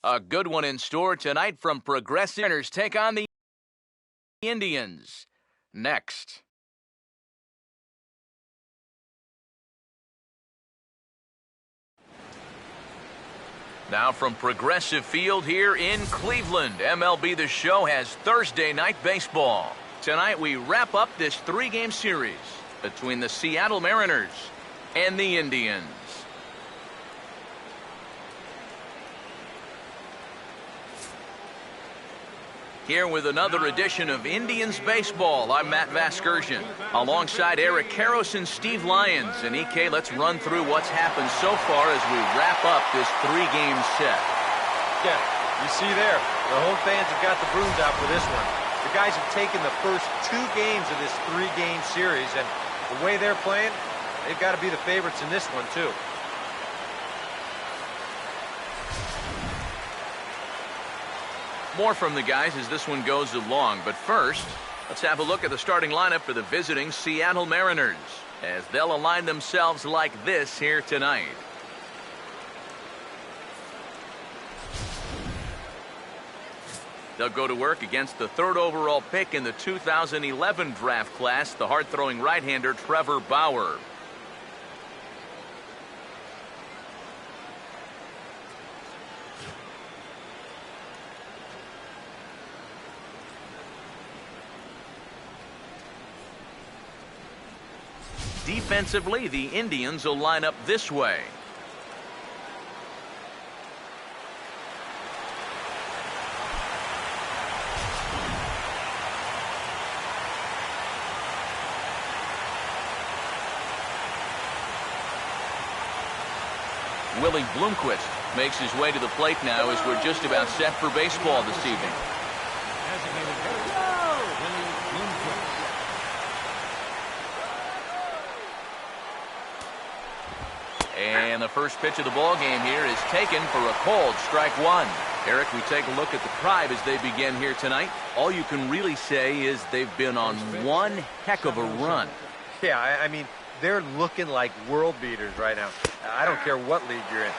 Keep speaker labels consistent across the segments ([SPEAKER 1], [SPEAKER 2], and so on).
[SPEAKER 1] A good one in store tonight from Progressive. Take on the Indians. Next. Now from Progressive Field here in Cleveland, MLB The Show has Thursday night baseball. Tonight we wrap up this 3-game series between the Seattle Mariners and the Indians. Here with another edition of Indians Baseball, I'm Matt Vasgersian, alongside Eric Karros and Steve Lyons. And EK, let's run through what's happened so far as we wrap up this 3-game set.
[SPEAKER 2] Yeah, you see there, the home fans have got the brooms out for this one. The guys have taken the first 2 games of this 3-game series, and the way they're playing, they've got to be the favorites in this one, too.
[SPEAKER 1] More from the guys as this one goes along, but first, let's have a look at the starting lineup for the visiting Seattle Mariners as they'll align themselves like this here tonight. They'll go to work against the 3rd overall pick in the 2011 draft class, the hard-throwing right-hander Trevor Bauer. Defensively, the Indians will line up this way. Willie Bloomquist makes his way to the plate now as we're just about set for baseball this evening. And the first pitch of the ball game here is taken for a called strike 1. Eric, we take a look at the Tribe as they begin here tonight. All you can really say is they've been on one heck of a run.
[SPEAKER 2] Yeah, I mean, they're looking like world beaters right now. I don't care what league you're in.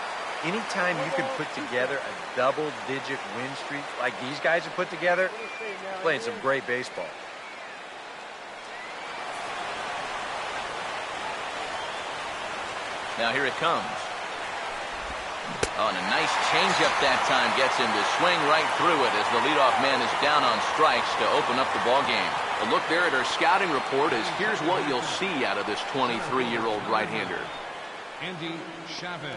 [SPEAKER 2] Anytime you can put together a double-digit win streak like these guys have put together, playing some great baseball.
[SPEAKER 1] Now here it comes. Oh, and a nice changeup that time gets him to swing right through it as the leadoff man is down on strikes to open up the ball game. A look there at our scouting report is here's what you'll see out of this 23-year-old right-hander.
[SPEAKER 3] Endy Chavez.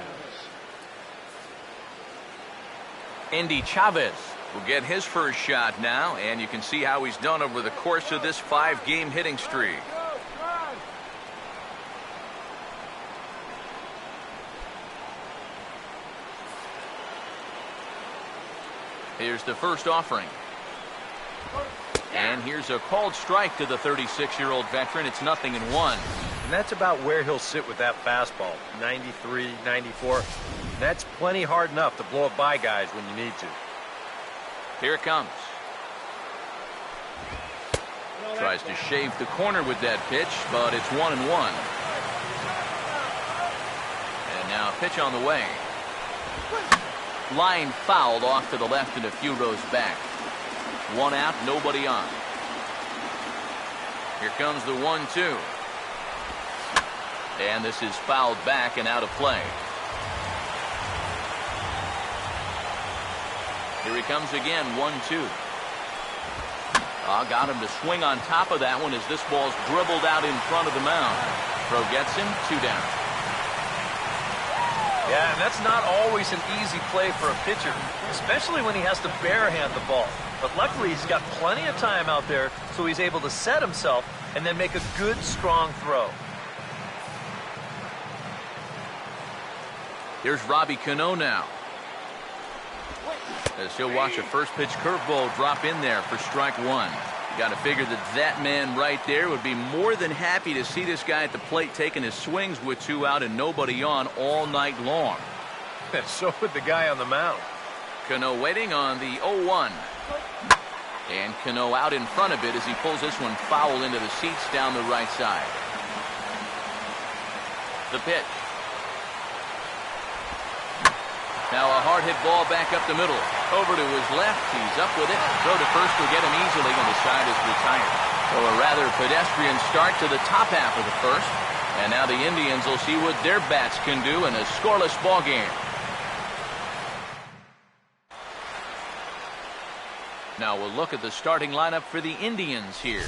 [SPEAKER 1] Endy Chavez will get his first shot now, and you can see how he's done over the course of this 5-game hitting streak. Here's the first offering. And here's a called strike to the 36-year-old veteran. It's 0-1.
[SPEAKER 2] And that's about where he'll sit with that fastball, 93, 94. And that's plenty hard enough to blow it by guys when you need to.
[SPEAKER 1] Here it comes. Tries to shave the corner with that pitch, but it's 1-1. And now a pitch on the way. Line fouled off to the left and a few rows back. 1 out, nobody on. Here comes the 1-2. And this is fouled back and out of play. Here he comes again, 1-2. Got him to swing on top of that one as this ball's dribbled out in front of the mound. Throw gets him, 2 down.
[SPEAKER 4] Yeah, and that's not always an easy play for a pitcher, especially when he has to barehand the ball. But luckily, he's got plenty of time out there, so he's able to set himself and then make a good, strong throw.
[SPEAKER 1] Here's Robbie Cano now. As he'll watch a first pitch curveball drop in there for strike 1. You got to figure that man right there would be more than happy to see this guy at the plate taking his swings with 2 out and nobody on all night long.
[SPEAKER 2] So would the guy on the mound.
[SPEAKER 1] Cano waiting on the 0-1. And Cano out in front of it as he pulls this one foul into the seats down the right side. The pitch. Now a hard hit ball back up the middle. Over to his left. He's up with it. Throw to first will get him easily, and the side is retired. Well, a rather pedestrian start to the top half of the first. And now the Indians will see what their bats can do in a scoreless ball game. Now we'll look at the starting lineup for the Indians here.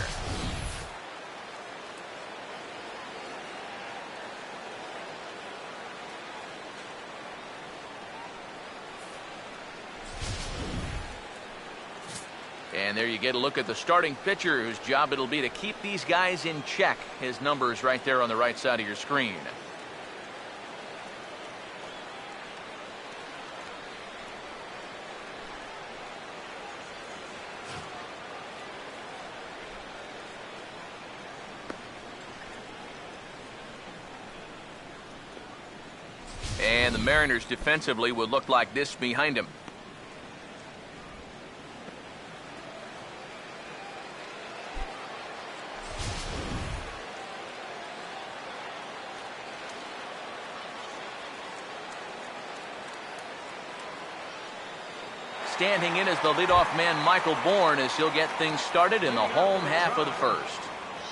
[SPEAKER 1] And there you get a look at the starting pitcher, whose job it'll be to keep these guys in check. His numbers right there on the right side of your screen. And the Mariners defensively would look like this behind him. Standing in as the leadoff man, Michael Bourne, as he'll get things started in the home half of the first.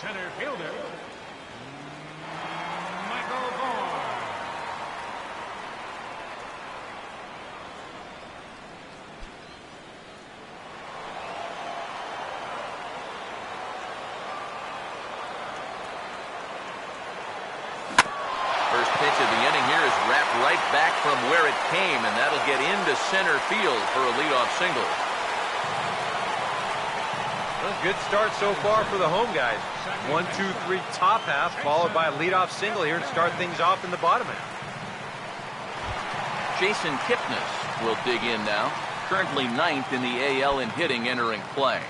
[SPEAKER 3] Center fielder, Michael Bourne.
[SPEAKER 1] First pitch of the inning here is wrapped right back from where it came, and that'll get into center field for a leadoff single.
[SPEAKER 2] Well, good start so far for the home guys. 1, 2, 3 top half, followed by a leadoff single here to start things off in the bottom half.
[SPEAKER 1] Jason Kipnis will dig in now. Currently 9th in the AL in hitting entering play.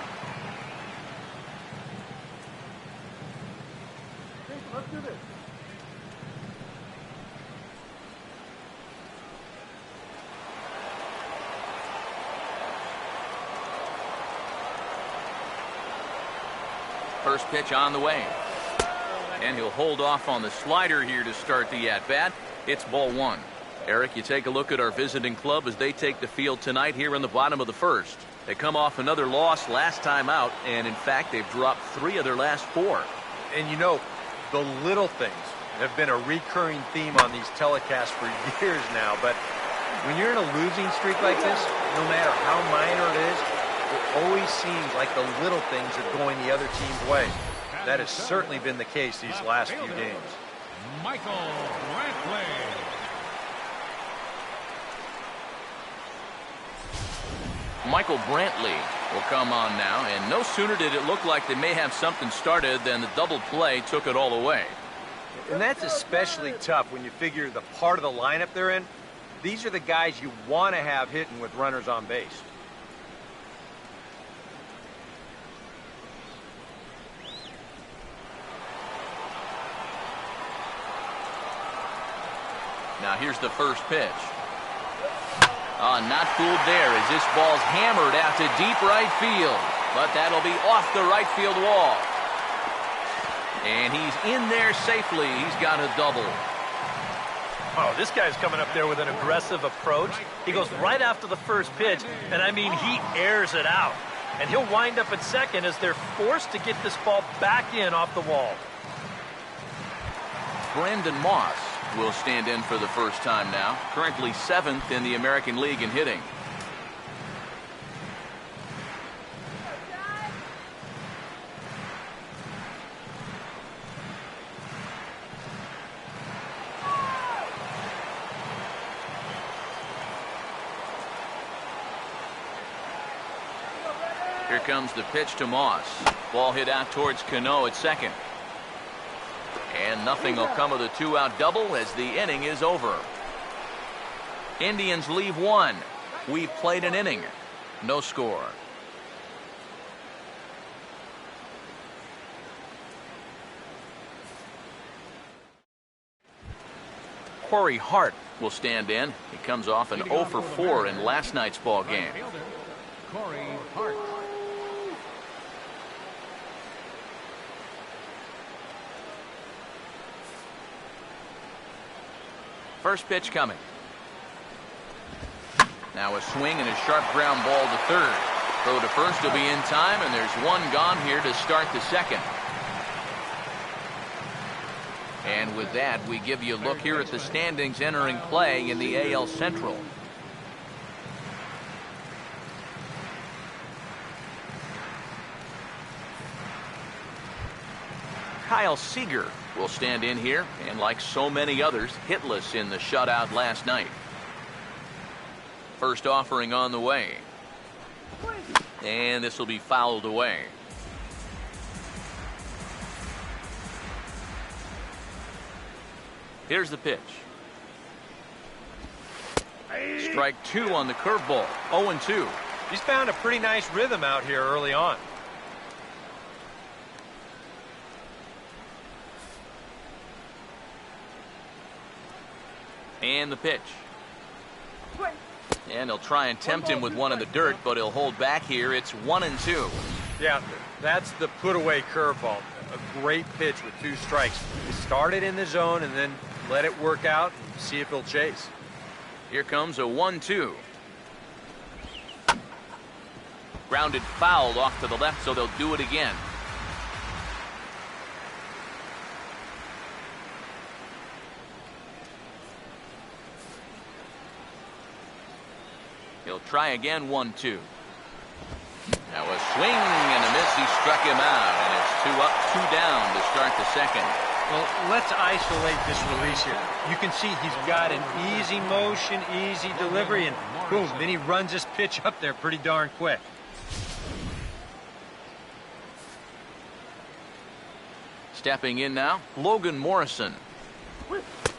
[SPEAKER 1] First pitch on the way. And he'll hold off on the slider here to start the at-bat. It's ball one. Eric, you take a look at our visiting club as they take the field tonight here in the bottom of the first. They come off another loss last time out, and in fact, they've dropped 3 of their last 4.
[SPEAKER 2] And you know, the little things have been a recurring theme on these telecasts for years now. But when you're in a losing streak like this, no matter how minor it is, it always seems like the little things are going the other team's way. That has certainly been the case these last few games.
[SPEAKER 3] Michael Brantley.
[SPEAKER 1] Michael Brantley will come on now, and no sooner did it look like they may have something started than the double play took it all away.
[SPEAKER 2] And that's especially tough when you figure the part of the lineup they're in. These are the guys you want to have hitting with runners on base.
[SPEAKER 1] Now here's the first pitch. Not fooled there as this ball's hammered out to deep right field. But that'll be off the right field wall. And he's in there safely. He's got a double.
[SPEAKER 4] Oh, this guy's coming up there with an aggressive approach. He goes right after the first pitch, and I mean, he airs it out. And he'll wind up at second as they're forced to get this ball back in off the wall.
[SPEAKER 1] Brandon Moss will stand in for the first time now. Currently 7th in the American League in hitting. Here comes the pitch to Moss. Ball hit out towards Cano at second. And nothing will come of the 2-out double as the inning is over. Indians leave 1. We've played an inning. No score. Corey Hart will stand in. He comes off an 0 for 4 in last night's ball game.
[SPEAKER 3] Corey Hart.
[SPEAKER 1] First pitch coming. Now a swing and a sharp ground ball to third. Throw to first will be in time, and there's one gone here to start the second. And with that, we give you a look here at the standings entering play in the AL Central. Kyle Seager will stand in here, and like so many others, hitless in the shutout last night. First offering on the way. And this will be fouled away. Here's the pitch. Strike two on the curveball. 0-2.
[SPEAKER 2] He's found a pretty nice rhythm out here early on.
[SPEAKER 1] And the pitch. And he'll try and tempt him with one in the dirt, but he'll hold back here. It's 1-2.
[SPEAKER 2] Yeah, that's the put-away curveball. A great pitch with 2 strikes. He started in the zone and then let it work out and see if he'll chase.
[SPEAKER 1] Here comes a 1-2. Grounded foul off to the left, so they'll do it again. He'll try again, 1-2. Now a swing and a miss. He struck him out, and it's 2 up, 2 down to start the second.
[SPEAKER 2] Well, let's isolate this release here. You can see he's got an easy motion, easy delivery, and boom, then he runs his pitch up there pretty darn quick.
[SPEAKER 1] Stepping in now, Logan Morrison.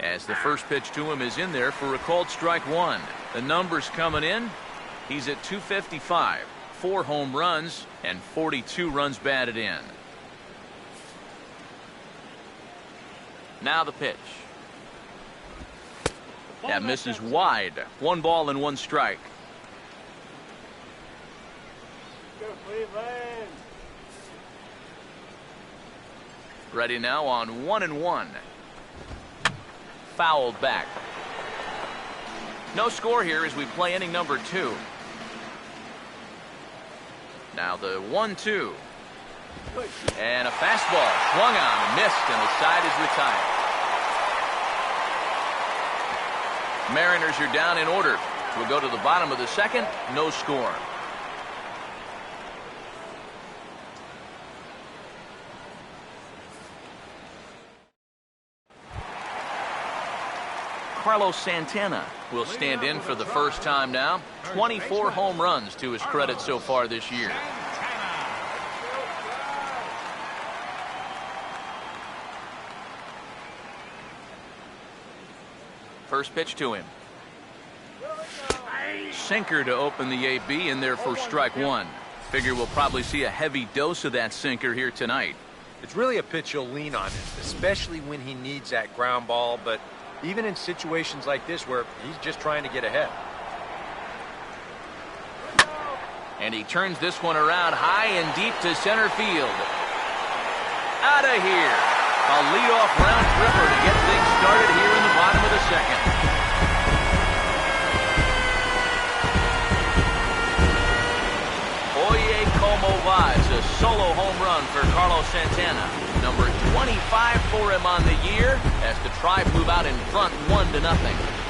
[SPEAKER 1] As the first pitch to him is in there for a called strike 1. The numbers coming in. He's at 255, 4 home runs, and 42 runs batted in. Now the pitch. That misses wide. 1 ball and 1 strike. Ready now on 1-1. Fouled back. No score here as we play inning number 2. Now the 1-2. And a fastball swung on, missed, and the side is retired. Mariners are down in order. We'll go to the bottom of the second. No score. Carlos Santana will stand in for the first time now. 24 home runs to his credit so far this year. First pitch to him. Sinker to open the AB in there for strike 1. Figure we'll probably see a heavy dose of that sinker here tonight.
[SPEAKER 2] It's really a pitch you'll lean on, especially when he needs that ground ball, but even in situations like this where he's just trying to get ahead.
[SPEAKER 1] And he turns this one around high and deep to center field. Out of here. A leadoff round tripper to get things started here in the bottom of the second. Oye Como Vaz, a solo home run for Carlos Santana. Number 25 for him on the year as the Tribe move out in front 1-0.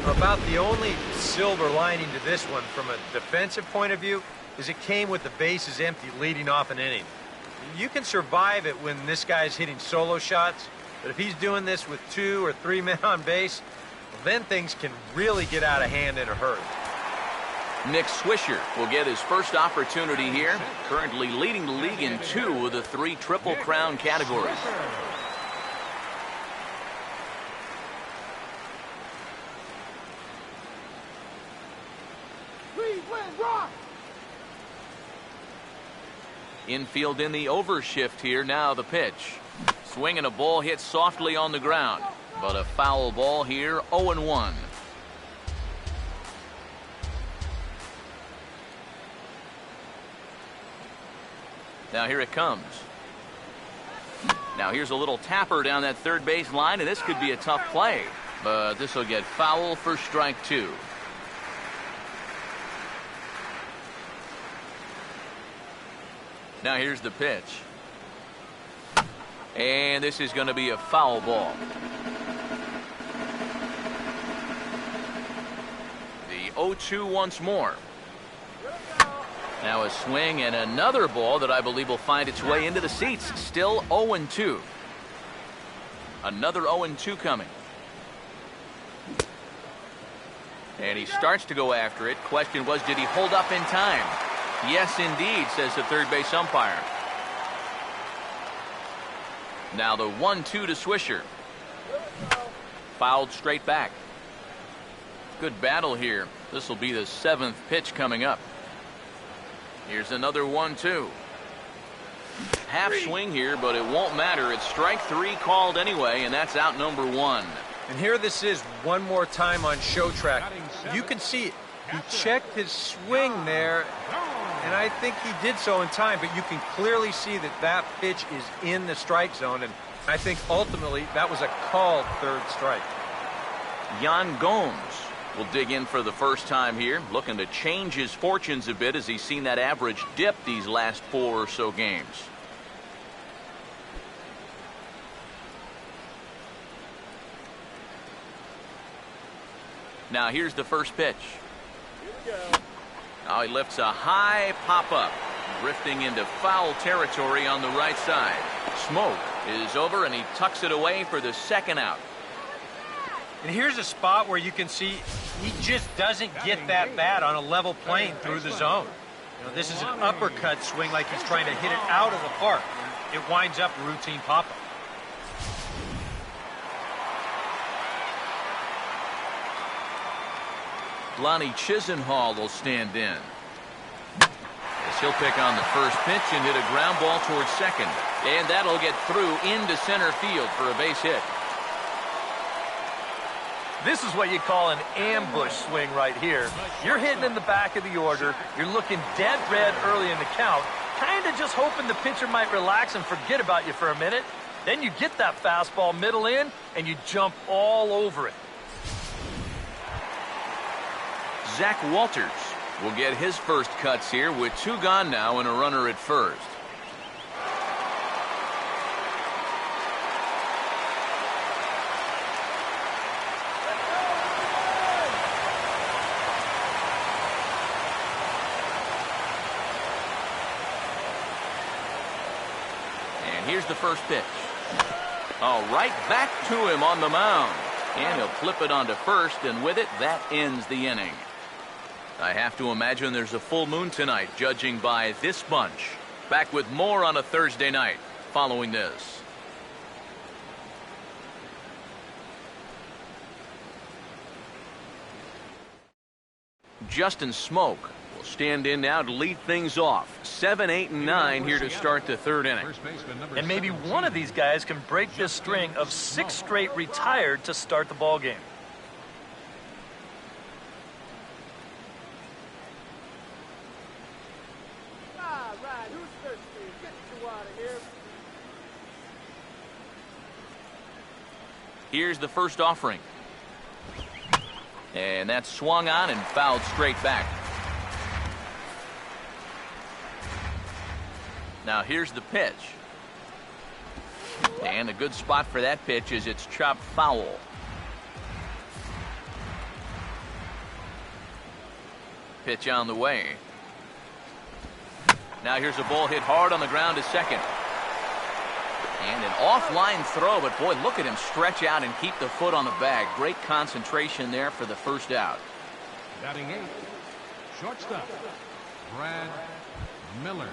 [SPEAKER 2] About the only silver lining to this one from a defensive point of view is it came with the bases empty leading off an inning. You can survive it when this guy's hitting solo shots, but if he's doing this with 2 or 3 men on base, then things can really get out of hand in a hurry.
[SPEAKER 1] Nick Swisher will get his first opportunity here, currently leading the league in 2 of the 3 Triple Crown categories. Infield in the overshift here. Now the pitch. Swing and a ball hit softly on the ground, but a foul ball here. 0-1. Now here it comes. Now here's a little tapper down that third base line, and this could be a tough play. But this will get foul for strike 2. Now here's the pitch. And this is going to be a foul ball. The 0-2 once more. Now a swing and another ball that I believe will find its way into the seats. Still 0-2. Another 0-2 coming. And he starts to go after it. Question was, did he hold up in time? Yes, indeed, says the third base umpire. Now the 1-2 to Swisher. Fouled straight back. Good battle here. This will be the 7th pitch coming up. Here's another 1-2. Half swing here, but it won't matter. It's strike 3 called anyway, and that's out number 1.
[SPEAKER 2] And here this is one more time on show track. You can see it. He checked his swing there, and I think he did so in time, but you can clearly see that that pitch is in the strike zone, and I think ultimately that was a called third strike.
[SPEAKER 1] Yan Gomes will dig in for the first time here, looking to change his fortunes a bit as he's seen that average dip these last 4 or so games. Now here's the first pitch. Now he lifts a high pop-up, drifting into foul territory on the right side. Smoke is over, and he tucks it away for the second out.
[SPEAKER 2] And here's a spot where you can see he just doesn't get that bat on a level plane through the zone. You know, this is an uppercut swing like he's trying to hit it out of the park. It winds up a routine pop-up.
[SPEAKER 1] Lonnie Chisenhall will stand in. As he'll pick on the first pitch and hit a ground ball towards second. And that'll get through into center field for a base hit.
[SPEAKER 4] This is what you call an ambush swing right here. You're hitting in the back of the order. You're looking dead red early in the count. Kind of just hoping the pitcher might relax and forget about you for a minute. Then you get that fastball middle in, and you jump all over it.
[SPEAKER 1] Zach Walters will get his first cuts here with 2 gone now and a runner at first. And here's the first pitch. Oh, right back to him on the mound. And he'll flip it onto first, and with it, that ends the inning. I have to imagine there's a full moon tonight, judging by this bunch. Back with more on a Thursday night following this. Justin Smoak will stand in now to lead things off. 7, 8, and 9 here to start the third inning.
[SPEAKER 4] And maybe one of these guys can break this string of 6 straight retired to start the ball game.
[SPEAKER 1] Here's the first offering. And that's swung on and fouled straight back. Now here's the pitch. And a good spot for that pitch is it's chopped foul. Pitch on the way. Now here's a ball hit hard on the ground to second. And an offline throw, but boy, look at him stretch out and keep the foot on the bag. Great concentration there for the first out.
[SPEAKER 3] Batting 8, shortstop, Brad Miller.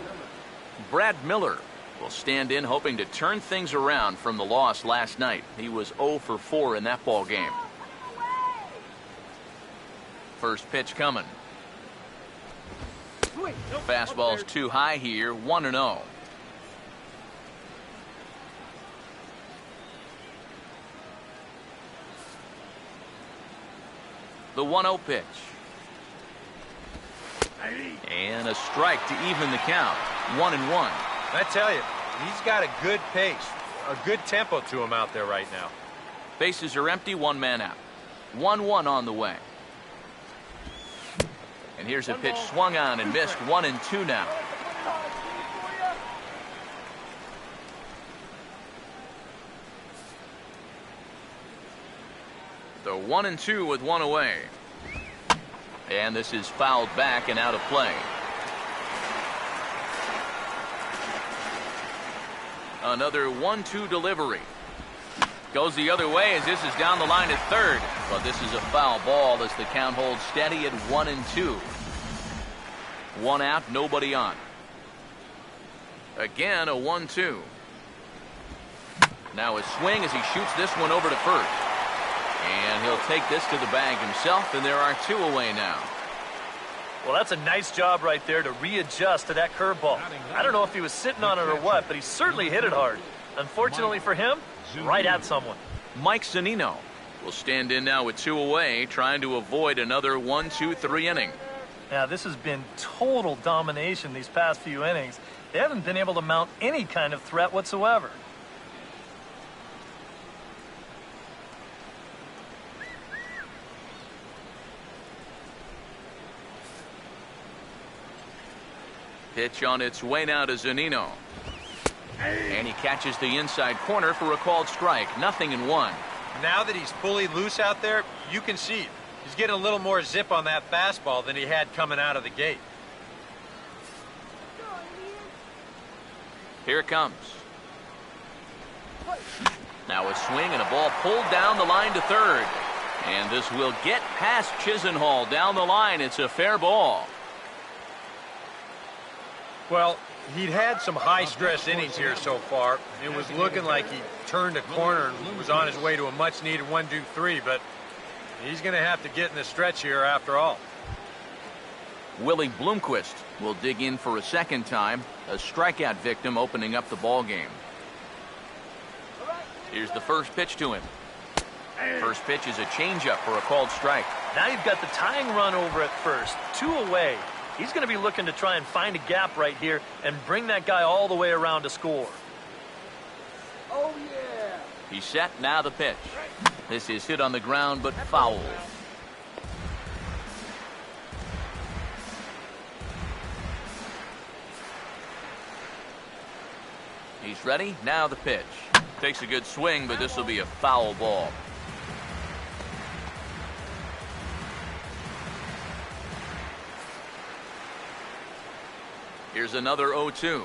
[SPEAKER 1] Brad Miller will stand in, hoping to turn things around from the loss last night. He was 0 for 4 in that ball game. First pitch coming. Fastball's too high here, 1-0. The 1-0 pitch. And a strike to even the count. 1-1.
[SPEAKER 2] I tell you, he's got a good pace. a good tempo to him out there right now.
[SPEAKER 1] Bases are empty, one man out. 1-1 on the way. And here's a pitch swung on and missed. 1-2 now. The 1-2 with one away. And this is fouled back and out of play. Another 1-2 delivery. Goes the other way as this is down the line at third. But this is a foul ball as the count holds steady at 1-2. One out, nobody on. Again, a 1-2. Now a swing as he shoots this one over to first. And he'll take this to the bag himself, and there are two away now.
[SPEAKER 4] Well, that's a nice job right there to readjust to that curveball. I don't know if he was sitting on it or what, but he certainly hit it hard. Unfortunately for him, right at someone.
[SPEAKER 1] Mike Zunino will stand in now with two away, trying to avoid another 1-2-3 inning.
[SPEAKER 4] Now, this has been total domination these past few innings. They haven't been able to mount any kind of threat whatsoever.
[SPEAKER 1] Pitch on its way now to Zunino. And he catches the inside corner for a called strike. 0-1.
[SPEAKER 2] Now that he's fully loose out there, you can see it. He's getting a little more zip on that fastball than he had coming out of the gate.
[SPEAKER 1] Here it comes. Now a swing and a ball pulled down the line to third. And this will get past Chisenhall down the line. It's a fair ball.
[SPEAKER 2] Well, he'd had some high-stress innings here so far. It was looking like he turned a corner and was on his way to a much-needed 1-2-3, but he's going to have to get in the stretch here after all.
[SPEAKER 1] Willie Bloomquist will dig in for a second time. A strikeout victim opening up the ball game. Here's the first pitch to him. First pitch is a changeup for a called strike.
[SPEAKER 4] Now you've got the tying run over at first. Two away. He's going to be looking to try and find a gap right here and bring that guy all the way around to score.
[SPEAKER 5] Oh, yeah.
[SPEAKER 1] He's set, now the pitch. This is hit on the ground, but foul. He's ready, now the pitch. Takes a good swing, but this will be a foul ball. Here's another 0-2.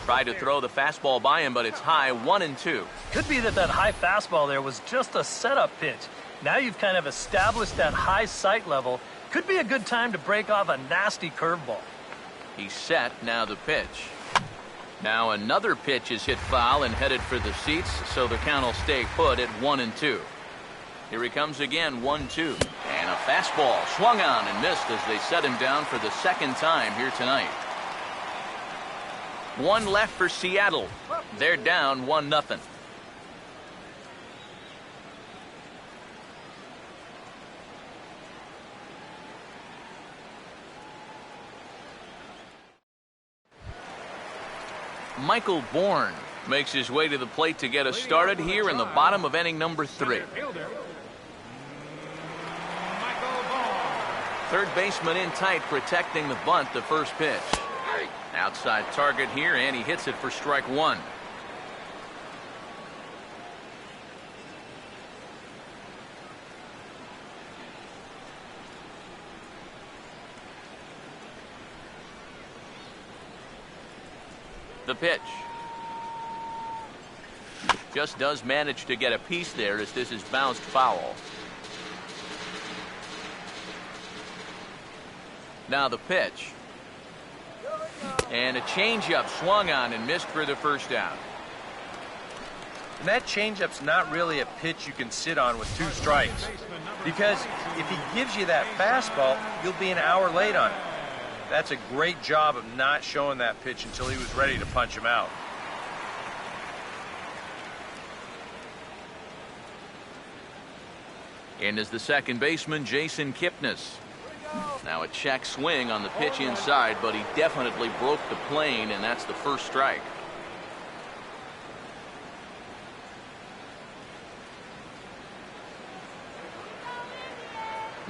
[SPEAKER 1] Tried to throw the fastball by him, but it's high. 1-2.
[SPEAKER 4] Could be that high fastball there was just a setup pitch. Now you've kind of established that high sight level. Could be a good time to break off a nasty curveball.
[SPEAKER 1] He's set, now the pitch. Now another pitch is hit foul and headed for the seats, so the count will stay put at 1-2. Here he comes again, 1-2. And a fastball swung on and missed as they set him down for the second time here tonight. One left for Seattle. They're down 1-0. Michael Bourne makes his way to the plate to get us started here in the bottom of inning number 3. Third baseman in tight, protecting the bunt, the first pitch. Outside target here, and he hits it for strike one. The pitch. Just does manage to get a piece there as this is bounced foul. Now the pitch. And a changeup swung on and missed for the first out.
[SPEAKER 2] And that changeup's not really a pitch you can sit on with 2 strikes. Because if he gives you that fastball, you'll be an hour late on it. That's a great job of not showing that pitch until he was ready to punch him out.
[SPEAKER 1] In is the second baseman, Jason Kipnis. Now a check swing on the pitch inside, but he definitely broke the plane, and that's the first strike.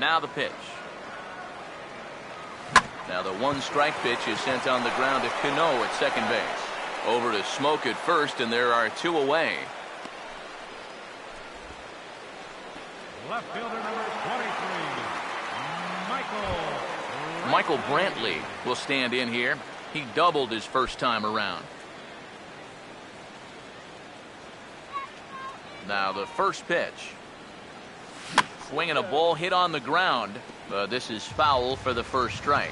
[SPEAKER 1] Now the pitch. Now the one strike pitch is sent on the ground to Cano at second base. Over to Smoke at first, and there are 2 away.
[SPEAKER 3] Left fielder number 23,
[SPEAKER 1] Michael Brantley will stand in here. He doubled his first time around. Now the first pitch. Swinging a ball hit on the ground. This is foul for the first strike.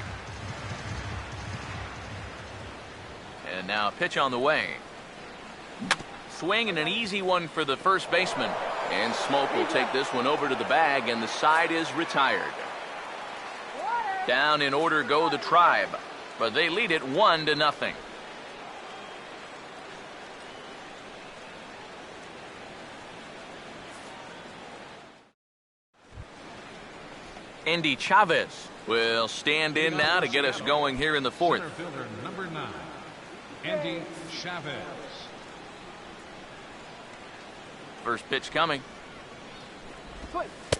[SPEAKER 1] And now a pitch on the way. Swing and an easy one for the first baseman. And Smoke will take this one over to the bag, and the side is retired. Down in order go the Tribe, but they lead it 1-0. Andy Chavez will stand in now to get us going here in the fourth.
[SPEAKER 3] center fielder number 9, Andy Chavez.
[SPEAKER 1] First pitch coming.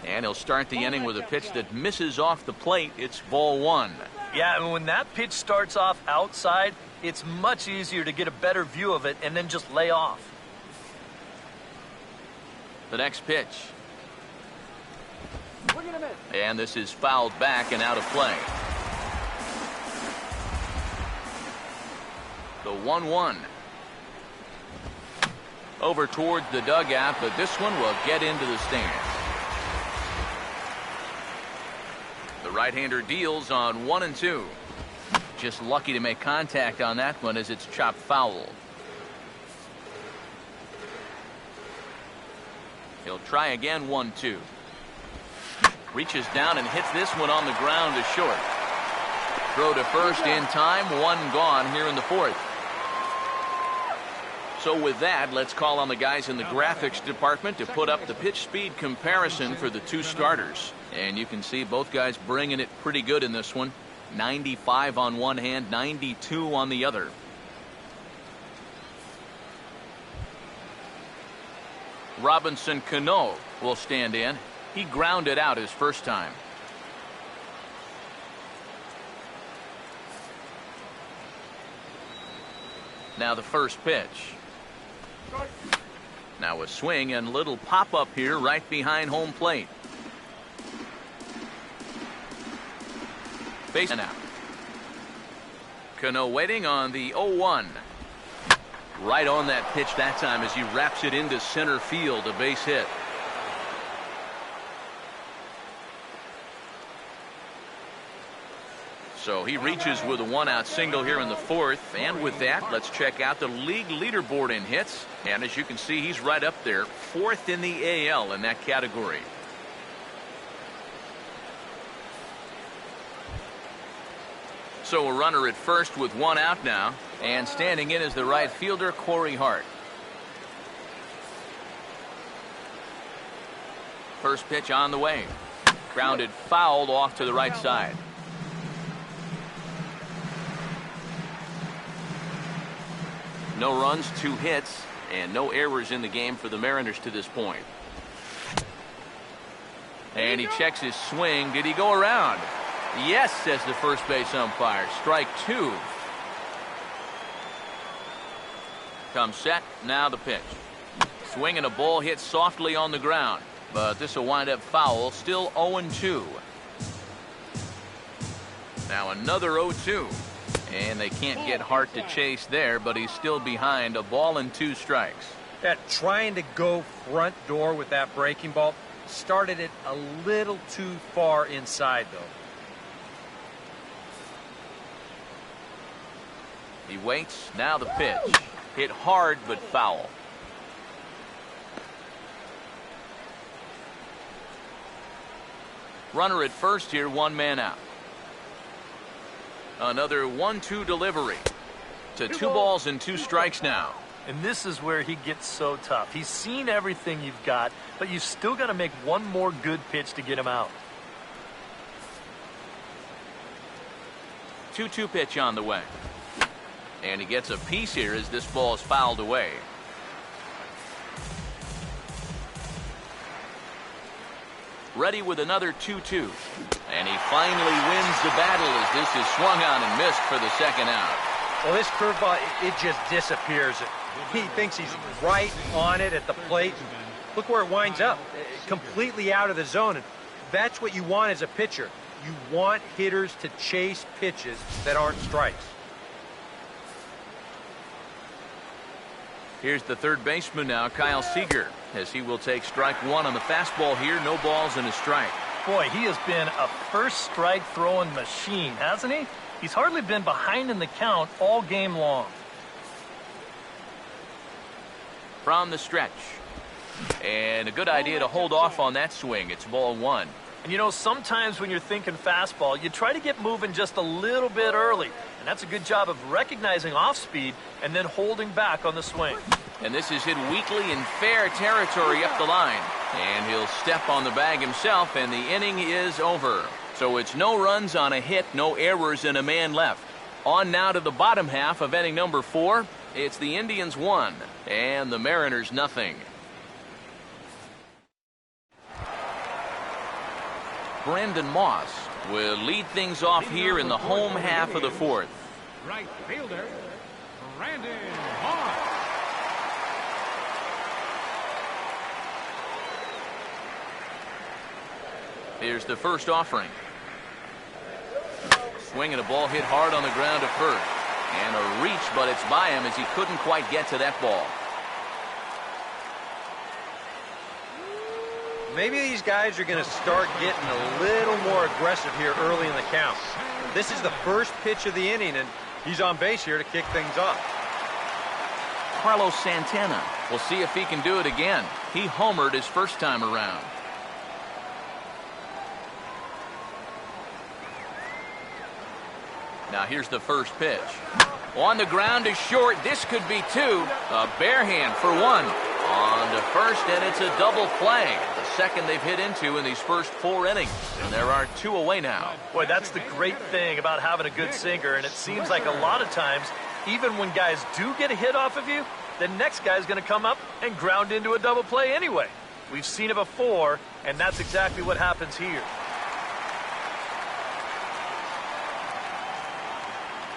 [SPEAKER 1] And he'll start the inning with a pitch that misses off the plate. It's ball 1.
[SPEAKER 4] Yeah, and when that pitch starts off outside, it's much easier to get a better view of it and then just lay off.
[SPEAKER 1] The next pitch. And this is fouled back and out of play. The 1-1. Over towards the dugout, but this one will get into the stands. The right-hander deals on 1 and 2. Just lucky to make contact on that one as it's chopped foul. He'll try again. 1-2. Reaches down and hits this one on the ground to short. Throw to first in time. 1 gone here in the fourth. So with that, let's call on the guys in the graphics department to put up the pitch speed comparison for the 2 starters. And you can see both guys bringing it pretty good in this one. 95 on one hand, 92 on the other. Robinson Cano will stand in. He grounded out his first time. Now the first pitch. Now a swing and little pop-up here right behind home plate. Base out. Cano waiting on the 0-1. Right on that pitch that time as he wraps it into center field, a base hit. So he reaches with a 1-out single here in the fourth. And with that, let's check out the league leaderboard in hits. And as you can see, he's right up there, 4th in the AL in that category. So a runner at first with 1 out now. And standing in is the right fielder, Corey Hart. First pitch on the way. Grounded fouled off to the right side. No runs, 2 hits, and no errors in the game for the Mariners to this point. And he checks his swing. Did he go around? Yes, says the first base umpire. Strike 2. Comes set. Now the pitch. Swinging a ball hit softly on the ground. But this will wind up foul. Still 0-2. Now another 0-2. And they can't get Hart to chase there, but he's still behind. A ball and 2 strikes.
[SPEAKER 2] Trying to go front door with that breaking ball. Started it a little too far inside, though.
[SPEAKER 1] He waits. Now the pitch. Hit hard, but foul. Runner at first here, 1 man out. Another 1-2 delivery. To 2 balls and 2 strikes now.
[SPEAKER 4] And this is where he gets so tough. He's seen everything you've got, but you've still got to make one more good pitch to get him out.
[SPEAKER 1] 2-2 pitch on the way. And he gets a piece here as this ball is fouled away. ready with another 2-2. And he finally wins the battle as this is swung on and missed for the second out.
[SPEAKER 2] Well, this curveball, it just disappears. He thinks he's right on it at the plate. Look where it winds up, completely out of the zone. And that's what you want as a pitcher. You want hitters to chase pitches that aren't strikes.
[SPEAKER 1] Here's the third baseman now, Kyle Seager, as he will take strike one on the fastball here. No balls and a strike.
[SPEAKER 4] Boy, he has been a first strike throwing machine, hasn't he? He's hardly been behind in the count all game long.
[SPEAKER 1] From the stretch. And a good idea to hold off on that swing. It's ball one.
[SPEAKER 4] And you know, sometimes when you're thinking fastball, you try to get moving just a little bit early. And that's a good job of recognizing off speed and then holding back on the swing.
[SPEAKER 1] And this is hit weakly in fair territory up the line. And he'll step on the bag himself, and the inning is over. So it's no runs on a hit, no errors, and a man left. On now to the bottom half of inning number 4. It's the Indians 1 and the Mariners nothing. Brandon Moss will lead things off here in the home half of the 4th.
[SPEAKER 3] Right fielder, Brandon Moss.
[SPEAKER 1] Here's the first offering. Swinging a ball hit hard on the ground to first. And a reach, but it's by him as he couldn't quite get to that ball.
[SPEAKER 2] Maybe these guys are going to start getting a little more aggressive here early in the count. This is the first pitch of the inning, and he's on base here to kick things off.
[SPEAKER 1] Carlos Santana. We'll see if he can do it again. He homered his first time around. Now here's the first pitch. On the ground is short. This could be 2. A bare hand for 1. On to first, and it's a double play. The second they've hit into in these first 4 innings. And there are 2 away now.
[SPEAKER 4] Boy, that's the great thing about having a good sinker. And it seems like a lot of times, even when guys do get a hit off of you, the next guy's going to come up and ground into a double play anyway. We've seen it before, and that's exactly what happens here.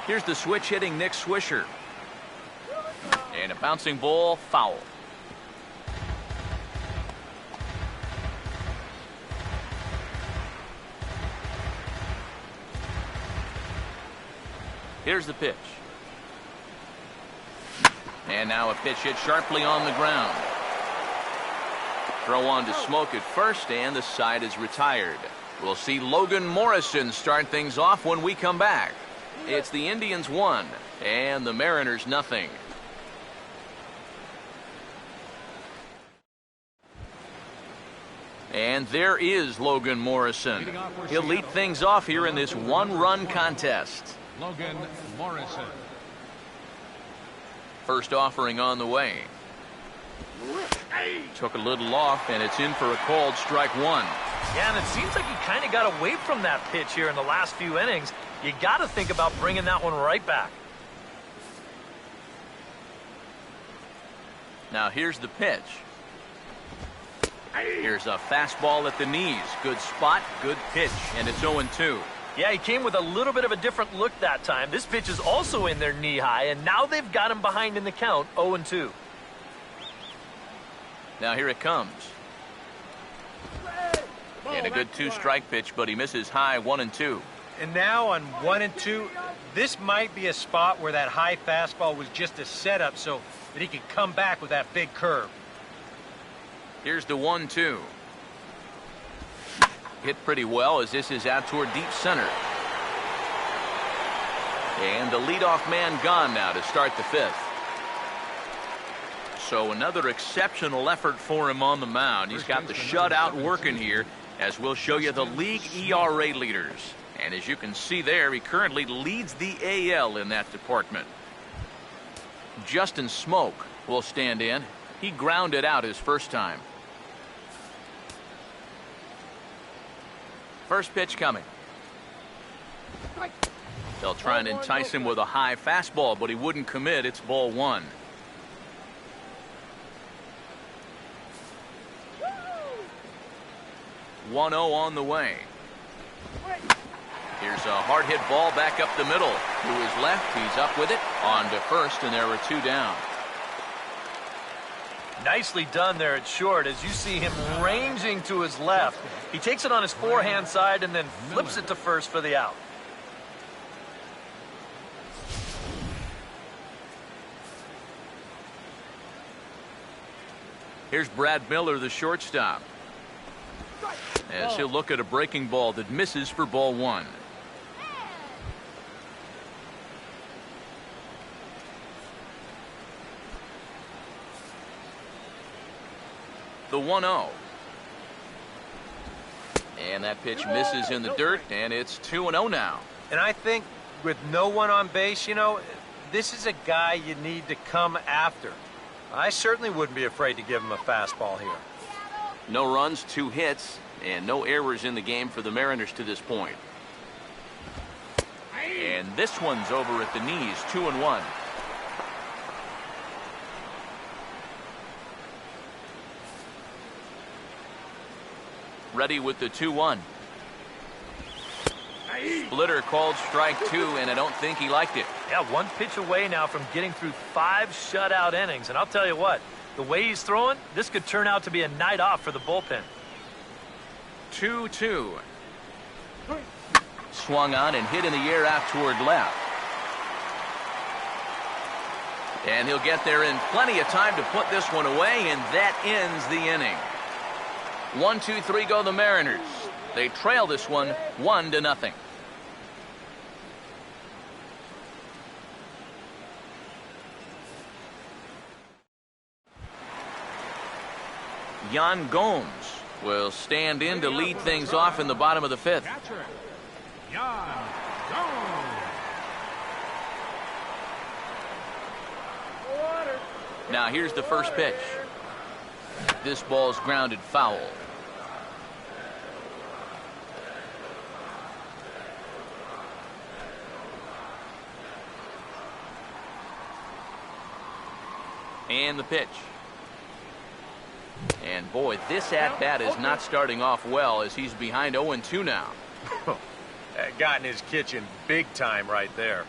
[SPEAKER 1] Here's the switch hitting Nick Swisher. And a bouncing ball, foul. Here's the pitch. And now a pitch hit sharply on the ground. Throw on to Smoke at first, and the side is retired. We'll see Logan Morrison start things off when we come back. It's the Indians 1 and the Mariners nothing. And there is Logan Morrison. He'll lead things off here in this 1-run contest.
[SPEAKER 3] Logan Morrison.
[SPEAKER 1] First offering on the way. Took a little off, and it's in for a called strike 1.
[SPEAKER 4] Yeah, and it seems like he kind of got away from that pitch here in the last few innings. You got to think about bringing that one right back.
[SPEAKER 1] Now here's the pitch. Here's a fastball at the knees. Good spot, good pitch, and it's 0-2.
[SPEAKER 4] Yeah, he came with a little bit of a different look that time. This pitch is also in their knee high, and now they've got him behind in the count, 0-2.
[SPEAKER 1] Now here it comes. And a good 2-strike pitch, but he misses high 1-2.
[SPEAKER 2] And now on 1 and 2, this might be a spot where that high fastball was just a setup so that he can come back with that big curve.
[SPEAKER 1] Here's the 1-2. Hit pretty well as this is out toward deep center. And the leadoff man gone now to start the 5th. So another exceptional effort for him on the mound. He's got the shutout working here, as we'll show you the league ERA leaders. And as you can see there, he currently leads the AL in that department. Justin Smoke will stand in. He grounded out his first time. First pitch coming. They'll try and entice him with a high fastball, but he wouldn't commit. It's ball 1. 1-0 on the way. Here's a hard hit ball back up the middle. To his left, he's up with it. On to first, and there are 2 down.
[SPEAKER 4] Nicely done there at short as you see him ranging to his left. He takes it on his forehand side and then flips it to first for the out.
[SPEAKER 1] Here's Brad Miller, the shortstop, as he'll look at a breaking ball that misses for ball 1. The 1-0. And that pitch misses in the dirt, and it's 2-0 now.
[SPEAKER 2] And I think with no one on base, you know, this is a guy you need to come after. I certainly wouldn't be afraid to give him a fastball here.
[SPEAKER 1] No runs, 2 hits, and no errors in the game for the Mariners to this point. And this one's over at the knees, 2-1. Ready with the 2-1. Splitter called strike 2, and I don't think he liked it.
[SPEAKER 4] Yeah, 1 pitch away now from getting through 5 shutout innings. And I'll tell you what, the way he's throwing, this could turn out to be a night off for the bullpen.
[SPEAKER 1] 2-2. Swung on and hit in the air out toward left. And he'll get there in plenty of time to put this one away, and that ends the inning. 1-2-3 go the Mariners. They trail this one 1-0. Yan Gomes will stand in to lead things off in the bottom of the 5th.
[SPEAKER 3] Catcher, Yan Gomes.
[SPEAKER 1] Now here's the first pitch. This ball's grounded foul. And the pitch. And boy, this at-bat is not starting off well as he's behind 0-2 now.
[SPEAKER 2] Got in his kitchen big time right there.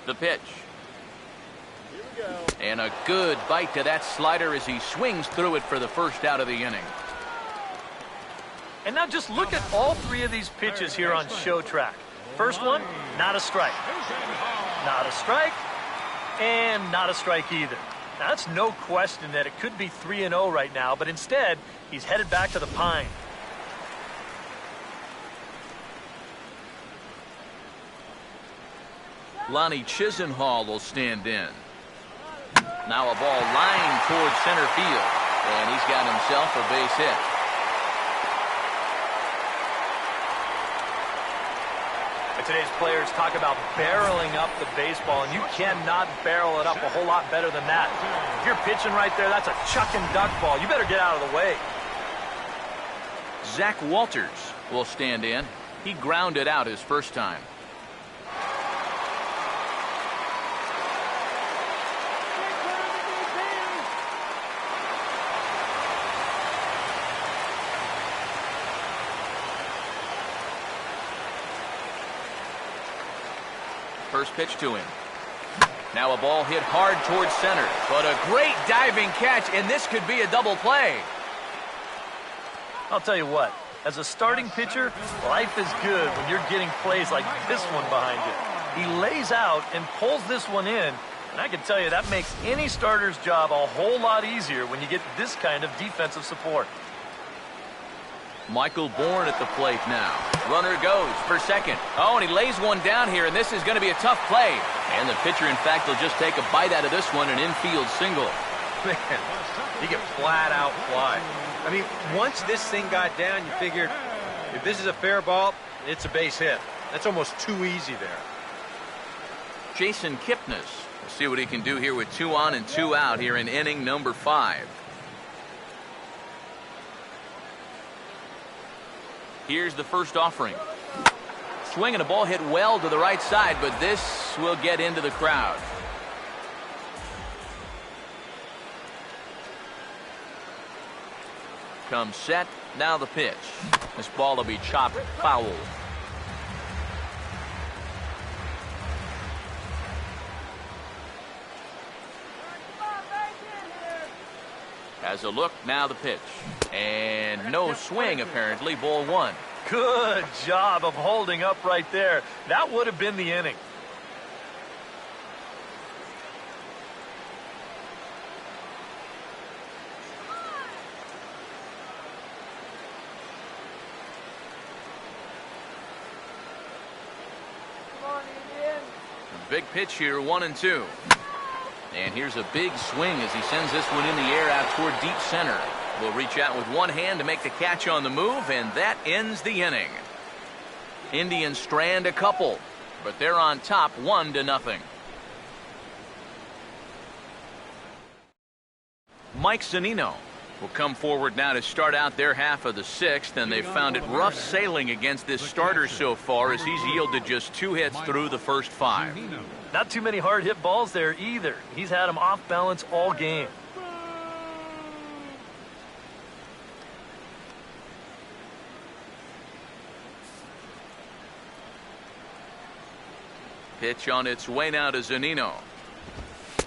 [SPEAKER 1] The pitch. And a good bite to that slider as he swings through it for the first out of the inning.
[SPEAKER 4] And now just look at all 3 of these pitches here on show track. First one, not a strike. Not a strike. And not a strike either. Now, that's no question that it could be 3-0 right now, but instead, he's headed back to the pine.
[SPEAKER 1] Lonnie Chisenhall will stand in. Now a ball lined towards center field, and he's got himself a base hit.
[SPEAKER 4] Today's players talk about barreling up the baseball, and you cannot barrel it up a whole lot better than that. If you're pitching right there, that's a chuck and duck ball. You better get out of the way.
[SPEAKER 1] Zach Walters will stand in. He grounded out his first time. First pitch to him. Now a ball hit hard towards center, but a great diving catch, and this could be a double play.
[SPEAKER 4] I'll tell you what, as a starting pitcher, life is good when you're getting plays like this one behind you. He lays out and pulls this one in, and I can tell you that makes any starter's job a whole lot easier when you get this kind of defensive support.
[SPEAKER 1] Michael Bourne at the plate now. Runner goes for second. Oh, and he lays one down here, and this is going to be a tough play. And the pitcher, in fact, will just take a bite out of this one, an infield single.
[SPEAKER 2] Man, he can flat out fly. I mean, once this thing got down, you figured if this is a fair ball, it's a base hit. That's almost too easy there.
[SPEAKER 1] Jason Kipnis. We'll see what he can do here with 2 on and 2 out here in inning number 5. Here's the first offering. Swing and a ball hit well to the right side, but this will get into the crowd. comes set. Now the pitch. This ball will be chopped foul. Has a look, now the pitch. And no swing, apparently. Ball 1.
[SPEAKER 4] Good job of holding up right there. That would have been the inning.
[SPEAKER 1] Big pitch here, 1-2. And here's a big swing as he sends this one in the air out toward deep center. Will reach out with one hand to make the catch on the move, and that ends the inning. Indians strand a couple, but they're on top 1-0. Mike Zunino will come forward now to start out their half of the 6th, and they've found it rough sailing against this starter so far as he's yielded just 2 hits through the first 5.
[SPEAKER 4] Not too many hard hit balls there either. He's had them off balance all game.
[SPEAKER 1] Pitch on its way now to Zunino.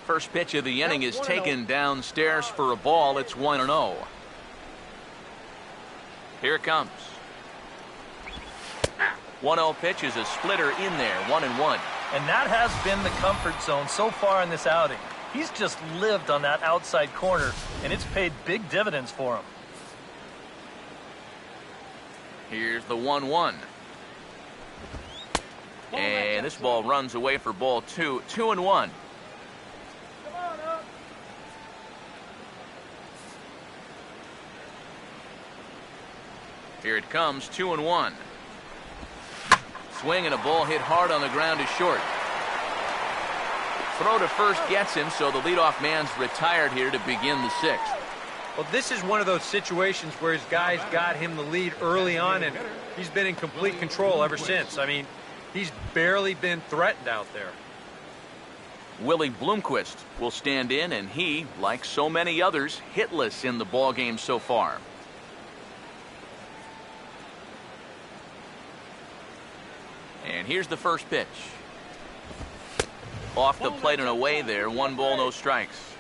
[SPEAKER 1] First pitch of the inning is taken downstairs for a ball. It's 1-0. Here it comes. 1-0 pitch is a splitter in there, 1-1.
[SPEAKER 4] And that has been the comfort zone so far in this outing. He's just lived on that outside corner, and it's paid big dividends for him.
[SPEAKER 1] Here's the 1-1. And this ball runs away for ball 2, 2-1. Here it comes, 2-1. Swing and a ball hit hard on the ground is short. Throw to first gets him, so the leadoff man's retired here to begin the 6th.
[SPEAKER 2] Well, this is one of those situations where his guys got him the lead early on, and he's been in complete control ever since. I mean, he's barely been threatened out there.
[SPEAKER 1] Willie Bloomquist will stand in, and he, like so many others, hitless in the ballgame so far. And here's the first pitch. Off the plate and away there. 1 ball, no strikes.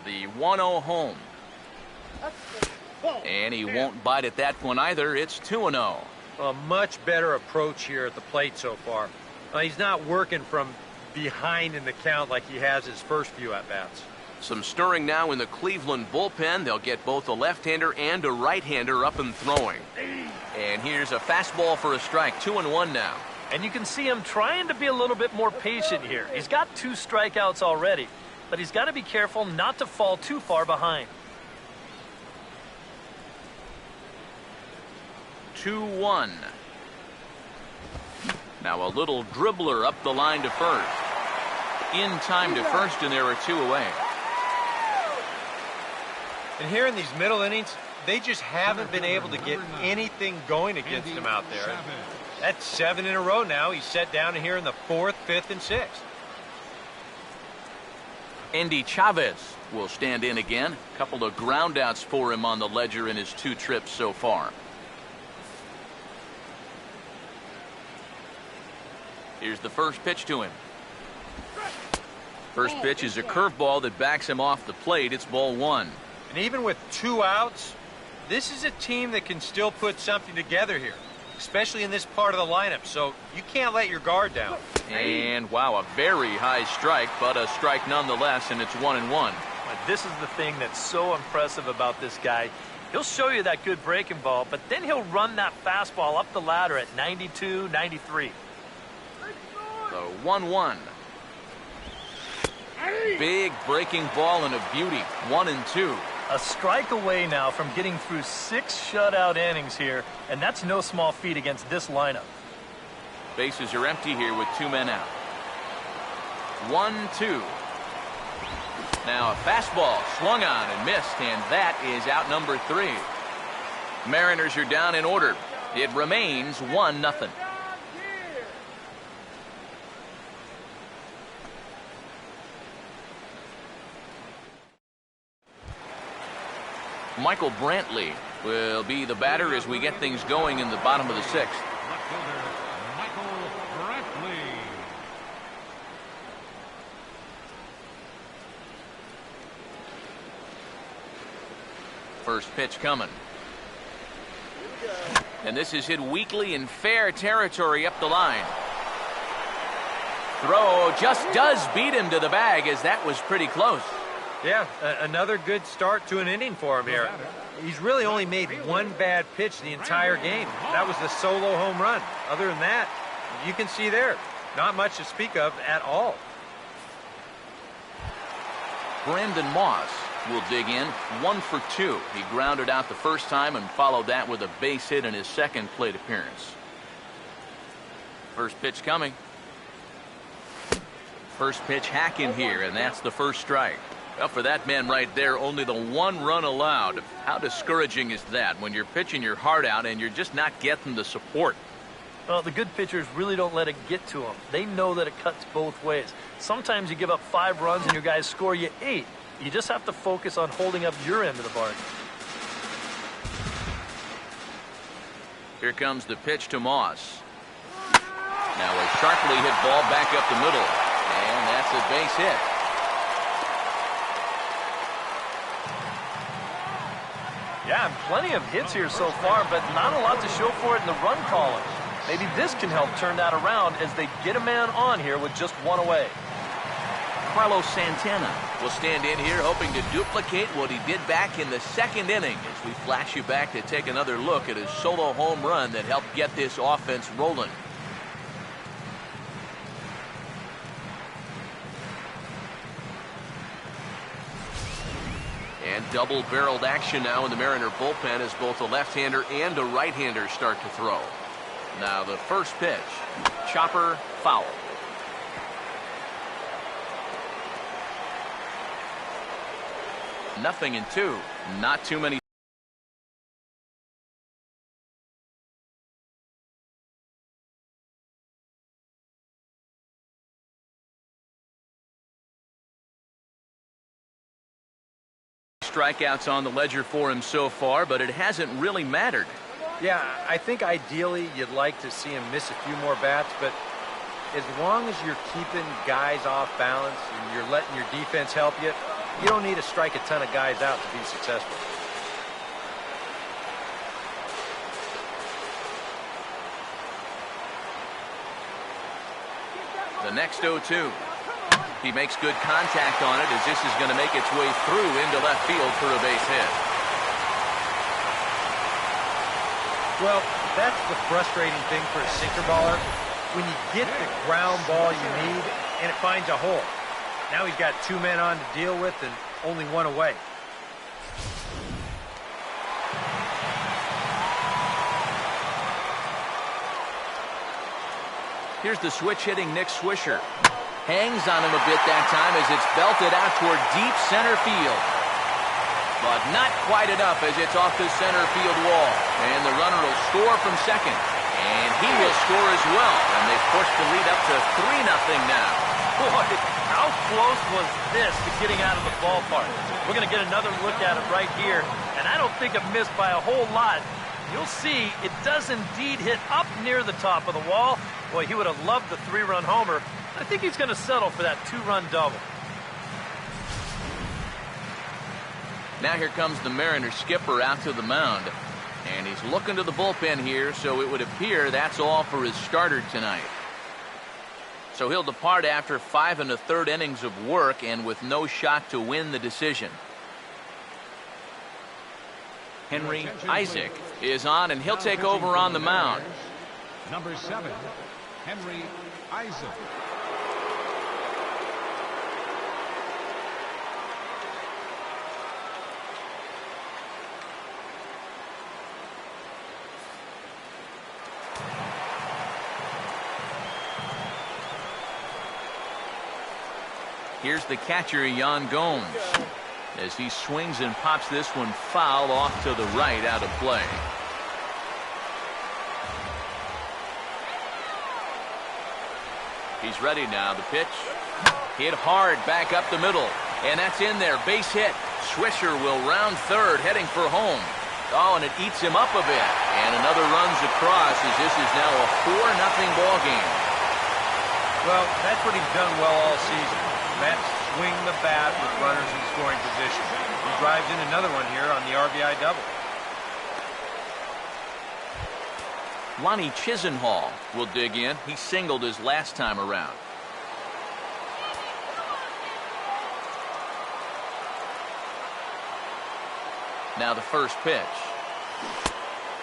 [SPEAKER 1] The 1-0 home. And he won't bite at that one either. It's 2-0.
[SPEAKER 2] A much better approach here at the plate so far. He's not working from behind in the count like he has his first few at-bats.
[SPEAKER 1] Some stirring now in the Cleveland bullpen. They'll get both a left-hander and a right-hander up and throwing. And here's a fastball for a strike. 2-1 now.
[SPEAKER 4] And you can see him trying to be a little bit more patient here. He's got 2 strikeouts already, but he's got to be careful not to fall too far behind.
[SPEAKER 1] 2-1. Now a little dribbler up the line to first. In time to first, and there are 2 away.
[SPEAKER 2] And here in these middle innings, they just haven't been able to get anything going against him out there. That's 7 in a row now. He's set down here in the 4th, 5th, and 6th.
[SPEAKER 1] Endy Chavez will stand in again. A couple of groundouts for him on the ledger in his 2 trips so far. Here's the first pitch to him. First pitch is a curveball that backs him off the plate. It's ball 1.
[SPEAKER 2] And even with 2 outs, this is a team that can still put something together here, especially in this part of the lineup. So you can't let your guard down.
[SPEAKER 1] And wow, a very high strike, but a strike nonetheless, and it's 1-1.
[SPEAKER 4] This is the thing that's so impressive about this guy. He'll show you that good breaking ball, but then he'll run that fastball up the ladder at 92, 93.
[SPEAKER 1] The 1-1. Big breaking ball and a beauty. 1-2.
[SPEAKER 4] A strike away now from getting through 6 shutout innings here, and that's no small feat against this lineup.
[SPEAKER 1] Bases are empty here with 2 men out. 1-2. Now a fastball swung on and missed, and that is out number 3. Mariners are down in order. It remains 1-0. Michael Brantley will be the batter as we get things going in the bottom of the 6th.
[SPEAKER 3] Left fielder Michael Brantley.
[SPEAKER 1] First pitch coming. And this is hit weakly in fair territory up the line. Throw just does beat him to the bag, as that was pretty close.
[SPEAKER 2] Yeah, another good start to an inning for him here. He's really only made one bad pitch the entire game. That was the solo home run. Other than that, you can see there, not much to speak of at all.
[SPEAKER 1] Brandon Moss will dig in, 1 for 2. He grounded out the first time and followed that with a base hit in his second plate appearance. First pitch coming. First pitch hacking here, and that's the first strike. Well, for that man right there, only the 1 run allowed. How discouraging is that when you're pitching your heart out and you're just not getting the support?
[SPEAKER 4] Well, the good pitchers really don't let it get to them. They know that it cuts both ways. Sometimes you give up 5 runs and your guys score you 8. You just have to focus on holding up your end of the bargain.
[SPEAKER 1] Here comes the pitch to Moss. Now a sharply hit ball back up the middle. And that's a base hit.
[SPEAKER 4] Yeah, plenty of hits here so far, but not a lot to show for it in the run column. Maybe this can help turn that around as they get a man on here with just 1 away.
[SPEAKER 1] Carlos Santana will stand in here hoping to duplicate what he did back in the 2nd inning as we flash you back to take another look at his solo home run that helped get this offense rolling. And double-barreled action now in the Mariner bullpen as both a left-hander and a right-hander start to throw. Now the first pitch, chopper foul. Nothing in 2. Not too many. Strikeouts on the ledger for him so far, but it hasn't really mattered.
[SPEAKER 2] Yeah, I think ideally you'd like to see him miss a few more bats, but as long as you're keeping guys off balance and you're letting your defense help you, you don't need to strike a ton of guys out to be successful.
[SPEAKER 1] The next 0-2. He makes good contact on it as this is going to make its way through into left field for a base hit.
[SPEAKER 2] Well, that's the frustrating thing for a sinker baller. When you get the ground ball you need and it finds a hole. Now he's got 2 men on to deal with and only 1 away.
[SPEAKER 1] Here's the switch-hitting Nick Swisher. Hangs on him a bit that time as it's belted out toward deep center field. But not quite enough as it's off the center field wall. And the runner will score from second. And he will score as well. And they've pushed the lead up to 3-0 now.
[SPEAKER 4] Boy, how close was this to getting out of the ballpark? We're going to get another look at it right here. And I don't think it missed by a whole lot. You'll see it does indeed hit up near the top of the wall. Boy, he would have loved the 3-run homer. I think he's going to settle for that 2-run double.
[SPEAKER 1] Now here comes the Mariner skipper out to the mound. And he's looking to the bullpen here, so it would appear that's all for his starter tonight. So he'll depart after 5 1/3 innings of work and with no shot to win the decision. Henry Isaac is on, and he'll take over on the mound.
[SPEAKER 3] Number 7, Henry Isaac.
[SPEAKER 1] Here's the catcher, Yan Gomes. as he swings and pops this one foul off to the right, out of play. He's ready now. The pitch hit hard back up the middle, and that's in there. Base hit. Swisher will round third, heading for home. Oh, and it eats him up a bit, and another runs across as this is now a 4-0 ball game.
[SPEAKER 2] Well, that's what he's done well all season. Mets swing the bat with runners in scoring position. He drives in another one here on the RBI double.
[SPEAKER 1] Lonnie Chisenhall will dig in. He singled his last time around. Now the first pitch.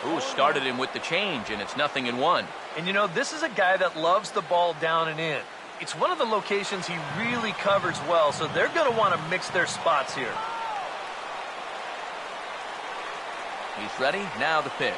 [SPEAKER 1] Ooh, started him with the change, and it's 0-1.
[SPEAKER 4] And you know, this is a guy that loves the ball down and in. It's one of the locations he really covers well, so they're going to want to mix their spots here.
[SPEAKER 1] He's ready. Now the pitch.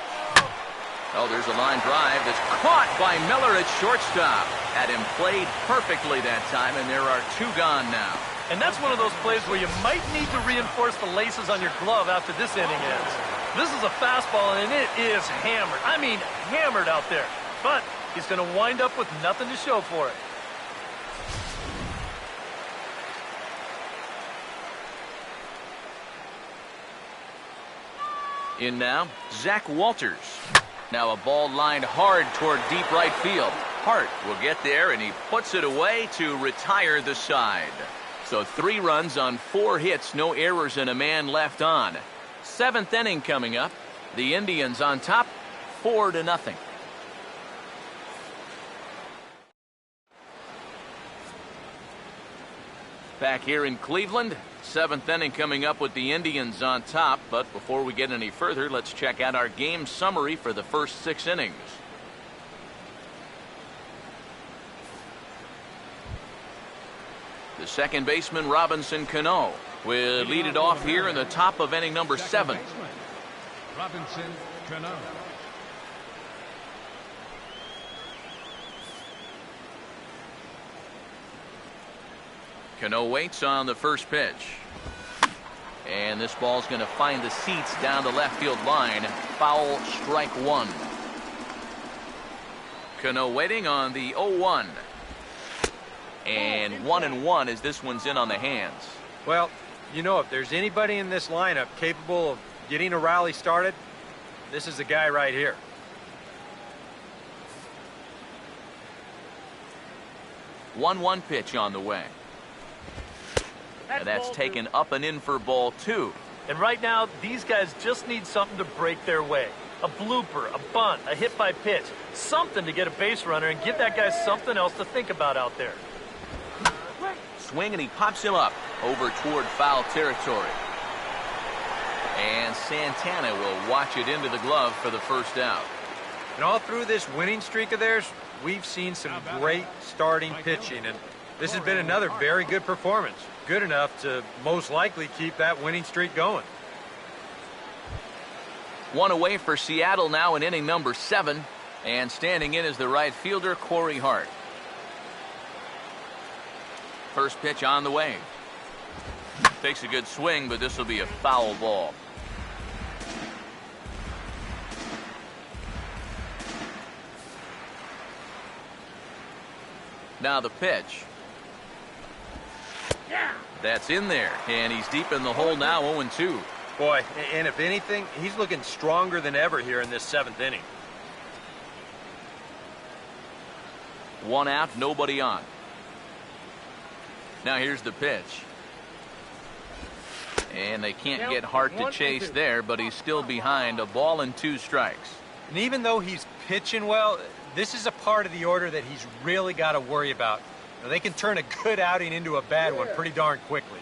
[SPEAKER 1] Oh, there's a line drive that's caught by Miller at shortstop. Had him played perfectly that time, and there are 2 gone now.
[SPEAKER 4] And that's one of those plays where you might need to reinforce the laces on your glove after this inning ends. This is a fastball, and it is hammered. I mean, hammered out there. But he's going to wind up with nothing to show for it.
[SPEAKER 1] In now, Zach Walters. Now a ball lined hard toward deep right field. Hart will get there, and he puts it away to retire the side. So 3 runs on 4 hits, no errors, and a man left on. 7th inning coming up. The Indians on top, 4-0. Back here in Cleveland, 7th inning coming up with the Indians on top. But before we get any further, let's check out our game summary for the first 6 innings. The second baseman, Robinson Cano, will lead it off here in the top of inning number 7.
[SPEAKER 3] Robinson Cano.
[SPEAKER 1] Cano waits on the first pitch. And this ball's going to find the seats down the left field line. Foul, strike 1. Cano waiting on the 0-1. And 1-1 as this one's in on the hands.
[SPEAKER 2] Well, you know, if there's anybody in this lineup capable of getting a rally started, this is the guy right here.
[SPEAKER 1] One pitch on the way. And that's taken up and in for ball 2.
[SPEAKER 4] And right now, these guys just need something to break their way. A blooper, a bunt, a hit by pitch. Something to get a base runner and give that guy something else to think about out there.
[SPEAKER 1] Swing, and he pops him up over toward foul territory. And Santana will watch it into the glove for the first out.
[SPEAKER 2] And all through this winning streak of theirs, we've seen some great starting pitching, and this has been another very good performance. Good enough to most likely keep that winning streak going.
[SPEAKER 1] 1 away for Seattle now in inning number 7. And standing in is the right fielder, Corey Hart. First pitch on the way. Takes a good swing, but this will be a foul ball. Now the pitch. That's in there, and he's deep in the hole now, 0-2.
[SPEAKER 2] Boy, and if anything, he's looking stronger than ever here in this 7th inning.
[SPEAKER 1] 1 out, nobody on. Now here's the pitch. And they can't get Hart to chase there, but he's still behind. A ball and 2 strikes.
[SPEAKER 2] And even though he's pitching well, this is a part of the order that he's really got to worry about. Now, they can turn a good outing into a bad one pretty darn quickly.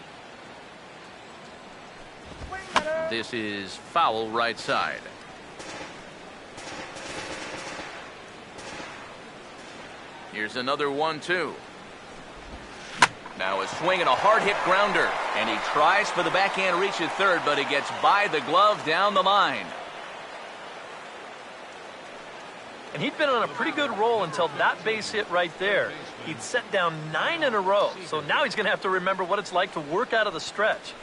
[SPEAKER 1] This is foul, right side. Here's another 1-2. Now a swing and a hard hit grounder, and he tries for the backhand reach at third, but he gets by the glove down the line.
[SPEAKER 4] And he'd been on a pretty good roll until that base hit right there. He'd set down 9 in a row, so now he's going to have to remember what it's like to work out of the stretch.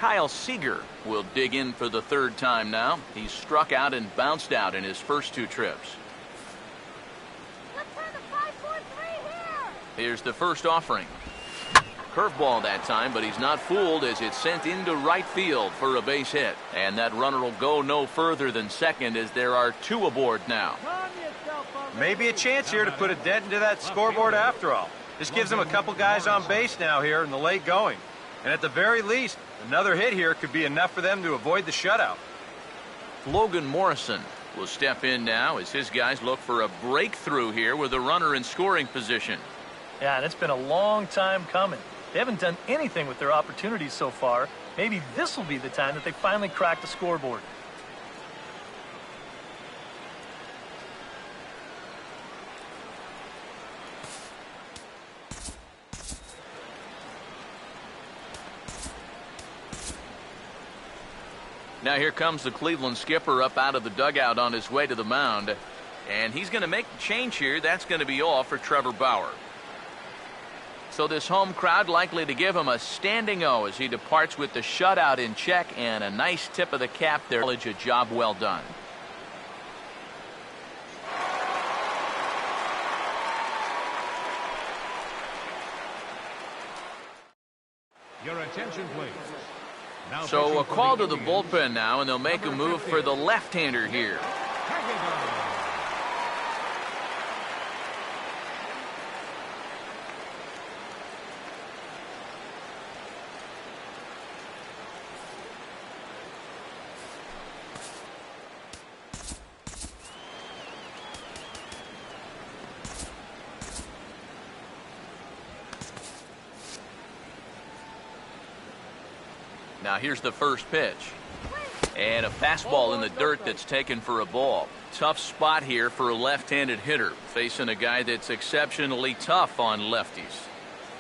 [SPEAKER 1] Kyle Seager will dig in for the third time now. He's struck out and bounced out in his first 2 trips.
[SPEAKER 6] Let's run the 5-4-3 here.
[SPEAKER 1] Here's the first offering. Curveball that time, but he's not fooled as it's sent into right field for a base hit. And that runner will go no further than second as there are 2 aboard now.
[SPEAKER 2] Maybe a chance here to put a dent into that scoreboard after all. This gives them a couple guys on base now here in the late going. And at the very least, another hit here could be enough for them to avoid the shutout.
[SPEAKER 1] Logan Morrison will step in now as his guys look for a breakthrough here with a runner in scoring position.
[SPEAKER 4] Yeah, and it's been a long time coming. They haven't done anything with their opportunities so far. Maybe this will be the time that they finally crack the scoreboard.
[SPEAKER 1] Now here comes the Cleveland skipper up out of the dugout on his way to the mound. And he's going to make the change here. That's going to be all for Trevor Bauer. So this home crowd likely to give him a standing O as he departs with the shutout in check, and a nice tip of the cap there. A job well done.
[SPEAKER 3] Your attention, please. Now
[SPEAKER 1] So a
[SPEAKER 3] pitching for
[SPEAKER 1] call to the
[SPEAKER 3] Indians,
[SPEAKER 1] bullpen now, and they'll make a move for the left-hander here.
[SPEAKER 3] Hagedorn.
[SPEAKER 1] Now here's the first pitch. And a fastball in the dirt that's taken for a ball. Tough spot here for a left-handed hitter, facing a guy that's exceptionally tough on lefties.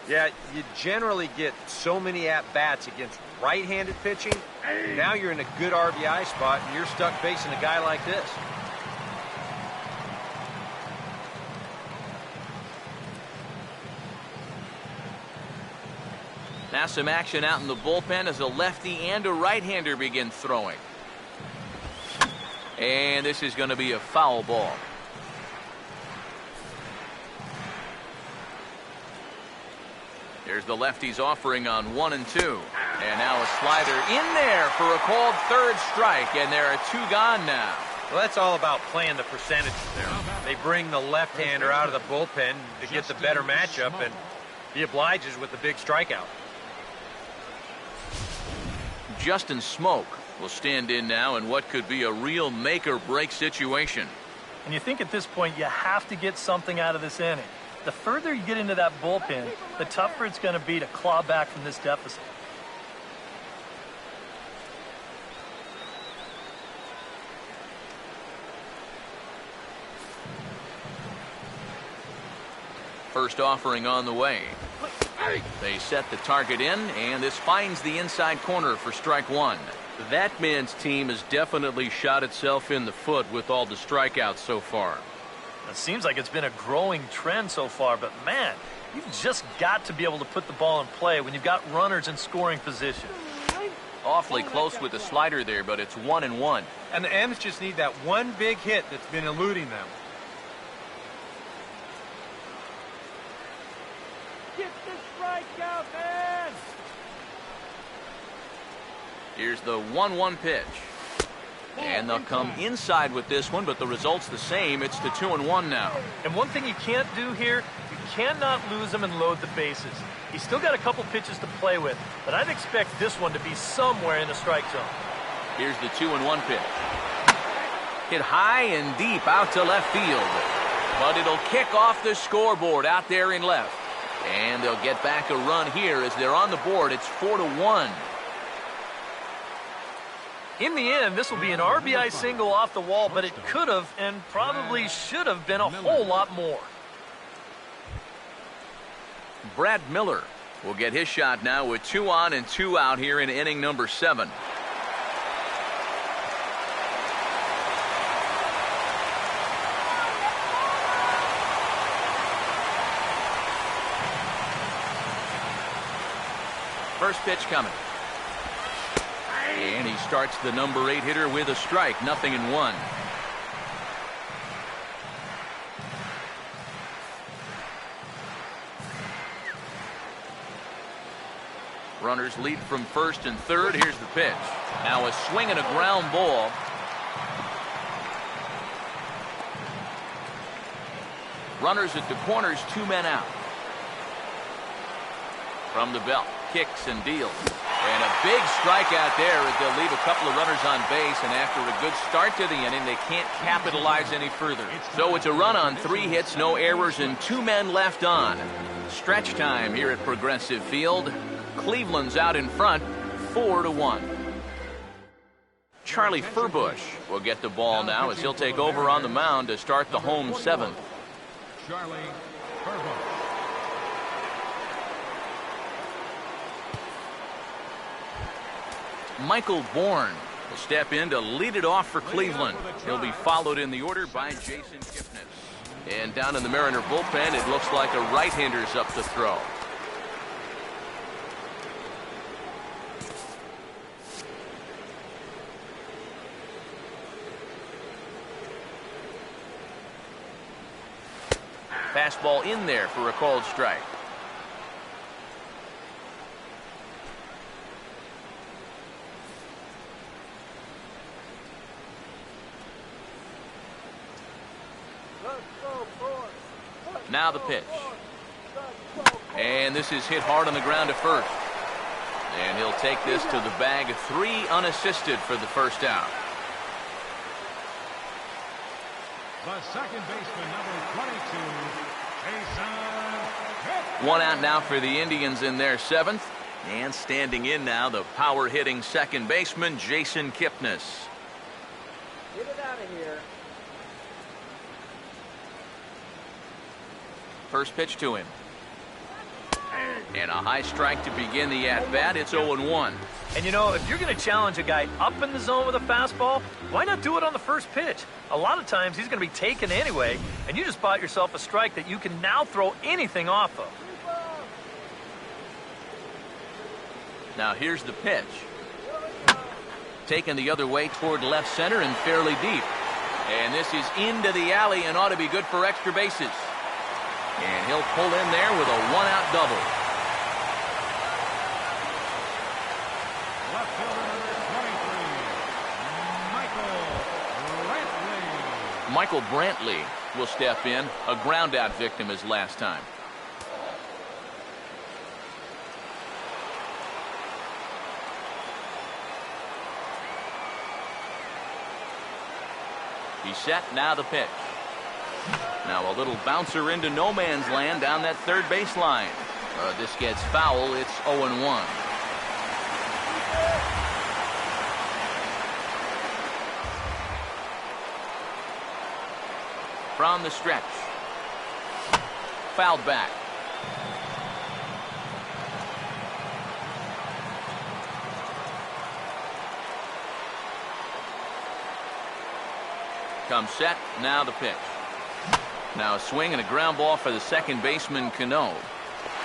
[SPEAKER 2] Yeah, you generally get so many at-bats against right-handed pitching. Now you're in a good RBI spot, and you're stuck facing a guy like this.
[SPEAKER 1] Now some action out in the bullpen as a lefty and a right-hander begin throwing. And this is going to be a foul ball. There's the lefty's offering on 1 and 2. And now a slider in there for a called third strike, and there are 2 gone now.
[SPEAKER 2] Well, that's all about playing the percentages there. They bring the left-hander out of the bullpen to get the better matchup, and he obliges with the big strikeout.
[SPEAKER 1] Justin Smoke will stand in now in what could be a real make-or-break situation.
[SPEAKER 4] And you think at this point you have to get something out of this inning. The further you get into that bullpen, the tougher it's going to be to claw back from this deficit.
[SPEAKER 1] First offering on the way. They set the target in, and this finds the inside corner for strike 1. That man's team has definitely shot itself in the foot with all the strikeouts so far.
[SPEAKER 4] It seems like it's been a growing trend so far, but man, you've just got to be able to put the ball in play when you've got runners in scoring position.
[SPEAKER 1] Awfully close with the slider there, but it's 1-1.
[SPEAKER 2] And the M's just need that one big hit that's been eluding them.
[SPEAKER 5] Get the strikeout, man!
[SPEAKER 1] Here's the 1-1 pitch. And they'll come inside with this one, but the result's the same. It's the 2-1 now.
[SPEAKER 4] And one thing you can't do here, you cannot lose him and load the bases. He's still got a couple pitches to play with, but I'd expect this one to be somewhere in the strike zone.
[SPEAKER 1] Here's the 2-1 pitch. Hit high and deep out to left field. But it'll kick off the scoreboard out there in left. And they'll get back a run here as they're on the board. It's 4-1.
[SPEAKER 4] In the end, this will be an RBI single off the wall, but it could have and probably should have been a whole lot more.
[SPEAKER 1] Brad Miller will get his shot now with 2 on and 2 out here in inning number 7. First pitch coming. starts the number 8 hitter with a strike, 0-1. Runners lead from first and third. Here's the pitch. Now a swing and a ground ball. Runners at the corners, 2 men out. From the belt, kicks and deals. And a big strikeout there as they'll leave a couple of runners on base, and after a good start to the inning, they can't capitalize any further. So it's a run on 3 hits, no errors, and 2 men left on. Stretch time here at Progressive Field. Cleveland's out in front, 4-1. Charlie Furbush will get the ball now as he'll take over on the mound to start the home 7th.
[SPEAKER 3] Charlie Furbush.
[SPEAKER 1] Michael Bourne will step in to lead it off for Cleveland. He'll be followed in the order by Jason Kipnis. And down in the Mariner bullpen, it looks like a right-hander's up to throw. Fastball in there for a called strike. Now the pitch. And this is hit hard on the ground to first. And he'll take this to the bag. 3 unassisted for the first out.
[SPEAKER 3] The second baseman, number 22, Jason.
[SPEAKER 1] 1 out now for the Indians in their 7th. And standing in now, the power-hitting second baseman, Jason Kipnis.
[SPEAKER 5] Get it out of here.
[SPEAKER 1] First pitch to him. And a high strike to begin the at-bat. It's 0-1.
[SPEAKER 4] And you know, if you're going to challenge a guy up in the zone with a fastball, why not do it on the first pitch? A lot of times he's going to be taken anyway, and you just bought yourself a strike that you can now throw anything off of.
[SPEAKER 1] Now here's the pitch. Taken the other way toward left center and fairly deep. And this is into the alley and ought to be good for extra bases. And he'll pull in there with a 1-out double.
[SPEAKER 3] Left fielder number 23, Michael Brantley.
[SPEAKER 1] Michael Brantley will step in, a ground-out victim as last time. He's set, now the pitch. Now a little bouncer into no man's land down that third baseline. This gets foul. It's 0-1. From the stretch. Fouled back. Comes set, now the pitch. Now a swing and a ground ball for the second baseman, Cano.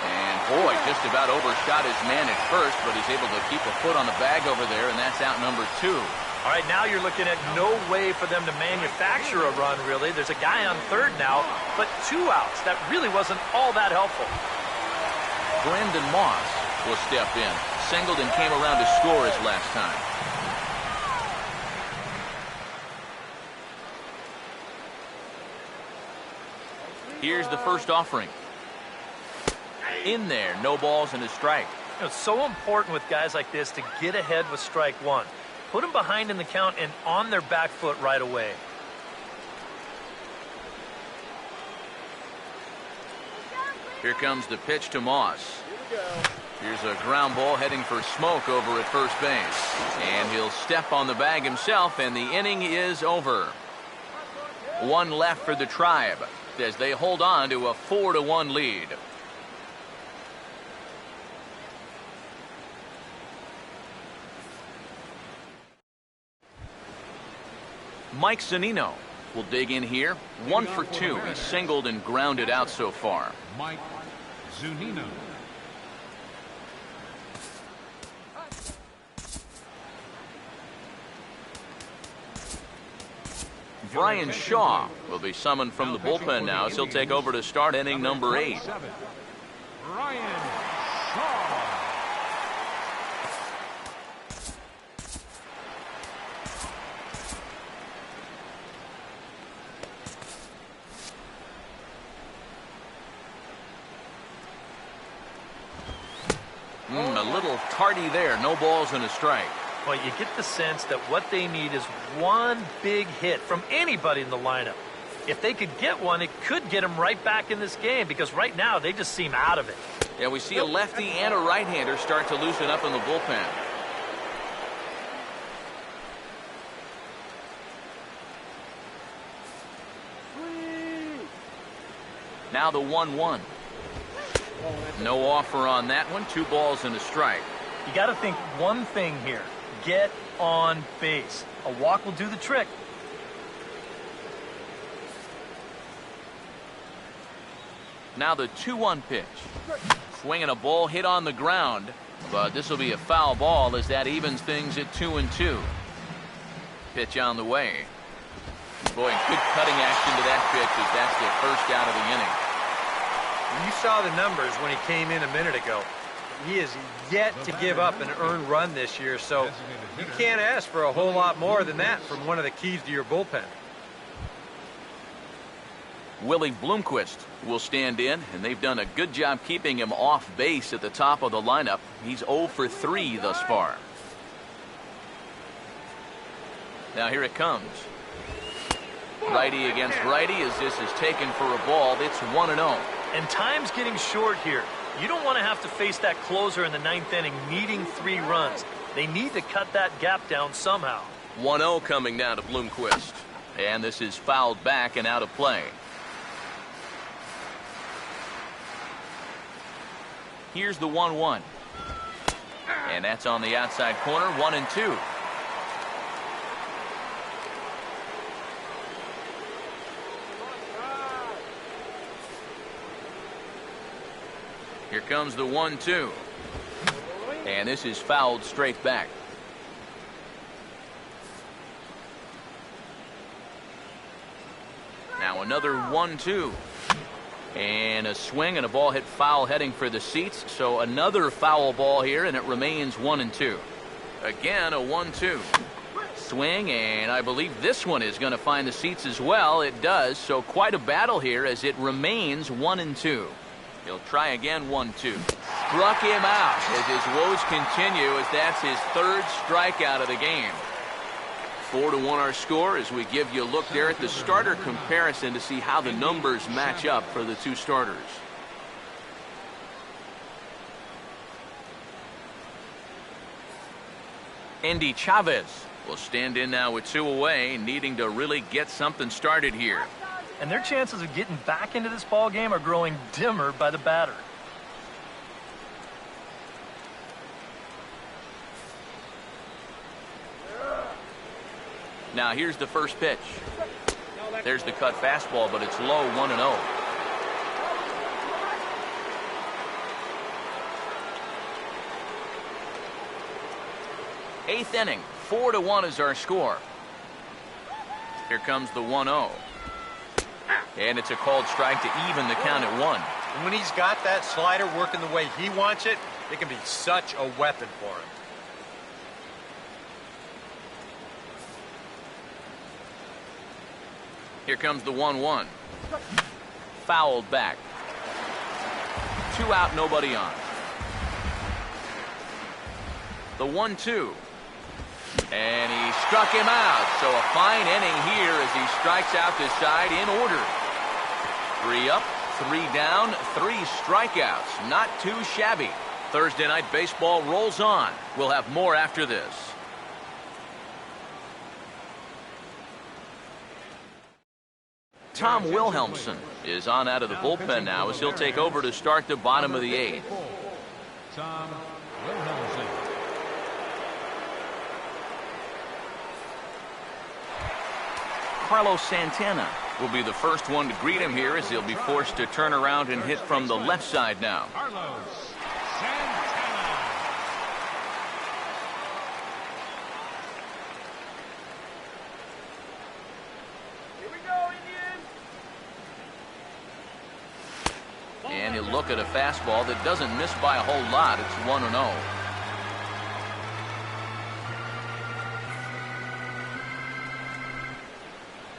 [SPEAKER 1] And boy, just about overshot his man at first, but he's able to keep a foot on the bag over there, and that's out number 2.
[SPEAKER 4] All right, now you're looking at no way for them to manufacture a run, really. There's a guy on third now, but 2 outs. That really wasn't all that helpful.
[SPEAKER 1] Brandon Moss will step in. Singled and came around to score his last time. Here's the first offering. In there, no balls and a strike.
[SPEAKER 4] You know, it's so important with guys like this to get ahead with strike 1. Put them behind in the count and on their back foot right away.
[SPEAKER 1] Here comes the pitch to Moss. Here's a ground ball heading for Smoke over at first base. And he'll step on the bag himself, and the inning is over. 1 left for the Tribe as they hold on to a 4-1 lead. Mike Zunino will dig in here. 1 for 2. He's singled and grounded out so far.
[SPEAKER 3] Mike Zunino.
[SPEAKER 1] Brian Shaw will be summoned from the bullpen now as he'll take over to start inning number 8.
[SPEAKER 3] Brian Shaw.
[SPEAKER 1] A little tardy there. No balls and a strike.
[SPEAKER 4] Well, you get the sense that what they need is one big hit from anybody in the lineup. If they could get one, it could get them right back in this game because right now they just seem out of it.
[SPEAKER 1] Yeah, we see a lefty and a right-hander start to loosen up in the bullpen. Now the 1-1. No offer on that one. 2 balls and a strike.
[SPEAKER 4] You got to think one thing here. Get on base. A walk will do the trick.
[SPEAKER 1] Now the 2-1 pitch. Swinging a ball hit on the ground, but this will be a foul ball as that evens things at 2-2. Pitch on the way. Boy, good cutting action to that pitch as that's the first out of the inning.
[SPEAKER 2] You saw the numbers when he came in a minute ago. He is yet to give up an earned run this year, so you can't ask for a whole lot more than that from one of the keys to your bullpen.
[SPEAKER 1] Willie Bloomquist will stand in, and they've done a good job keeping him off base at the top of the lineup. He's 0 for 3 thus far. Now here it comes. Righty against righty as this is taken for a ball. It's 1-0.
[SPEAKER 4] And time's getting short here. You don't want to have to face that closer in the 9th inning needing 3 runs. They need to cut that gap down somehow.
[SPEAKER 1] 1-0 coming down to Bloomquist. And this is fouled back and out of play. Here's the 1-1. And that's on the outside corner, 1-2. Here comes the 1-2. And this is fouled straight back. Now another 1-2. And a swing and a ball hit foul heading for the seats. So another foul ball here, and it remains 1-2. Again, a 1-2. Swing, and I believe this one is going to find the seats as well. It does. So quite a battle here as it remains 1-2. He'll try again, 1-2. Struck him out as his woes continue as that's his 3rd strikeout of the game. 4-1 our score as we give you a look there at the starter comparison to see how the numbers match up for the 2 starters. Endy Chavez will stand in now with 2 away, needing to really get something started here.
[SPEAKER 4] And their chances of getting back into this ball game are growing dimmer by the batter.
[SPEAKER 1] Now here's the first pitch. There's the cut fastball, but it's low, 1-0. Eighth inning, 4-1 is our score. Here comes the 1-0. And it's a called strike to even the count at 1.
[SPEAKER 2] And when he's got that slider working the way he wants it, it can be such a weapon for him.
[SPEAKER 1] Here comes the 1-1. Fouled back. 2 out, nobody on. The 1-2. And he struck him out. So a fine inning here as he strikes out this side in order. 3 up, 3 down, 3 strikeouts. Not too shabby. Thursday Night Baseball rolls on. We'll have more after this. Tom Wilhelmsen is on out of the bullpen now as he'll take over to start the bottom of the 8th.
[SPEAKER 3] Tom Wilhelmsen.
[SPEAKER 1] Carlos Santana will be the first one to greet him here as he'll be forced to turn around and hit from the left side now.
[SPEAKER 3] Carlos Santana.
[SPEAKER 1] And he'll look at a fastball that doesn't miss by a whole lot. It's 1-0.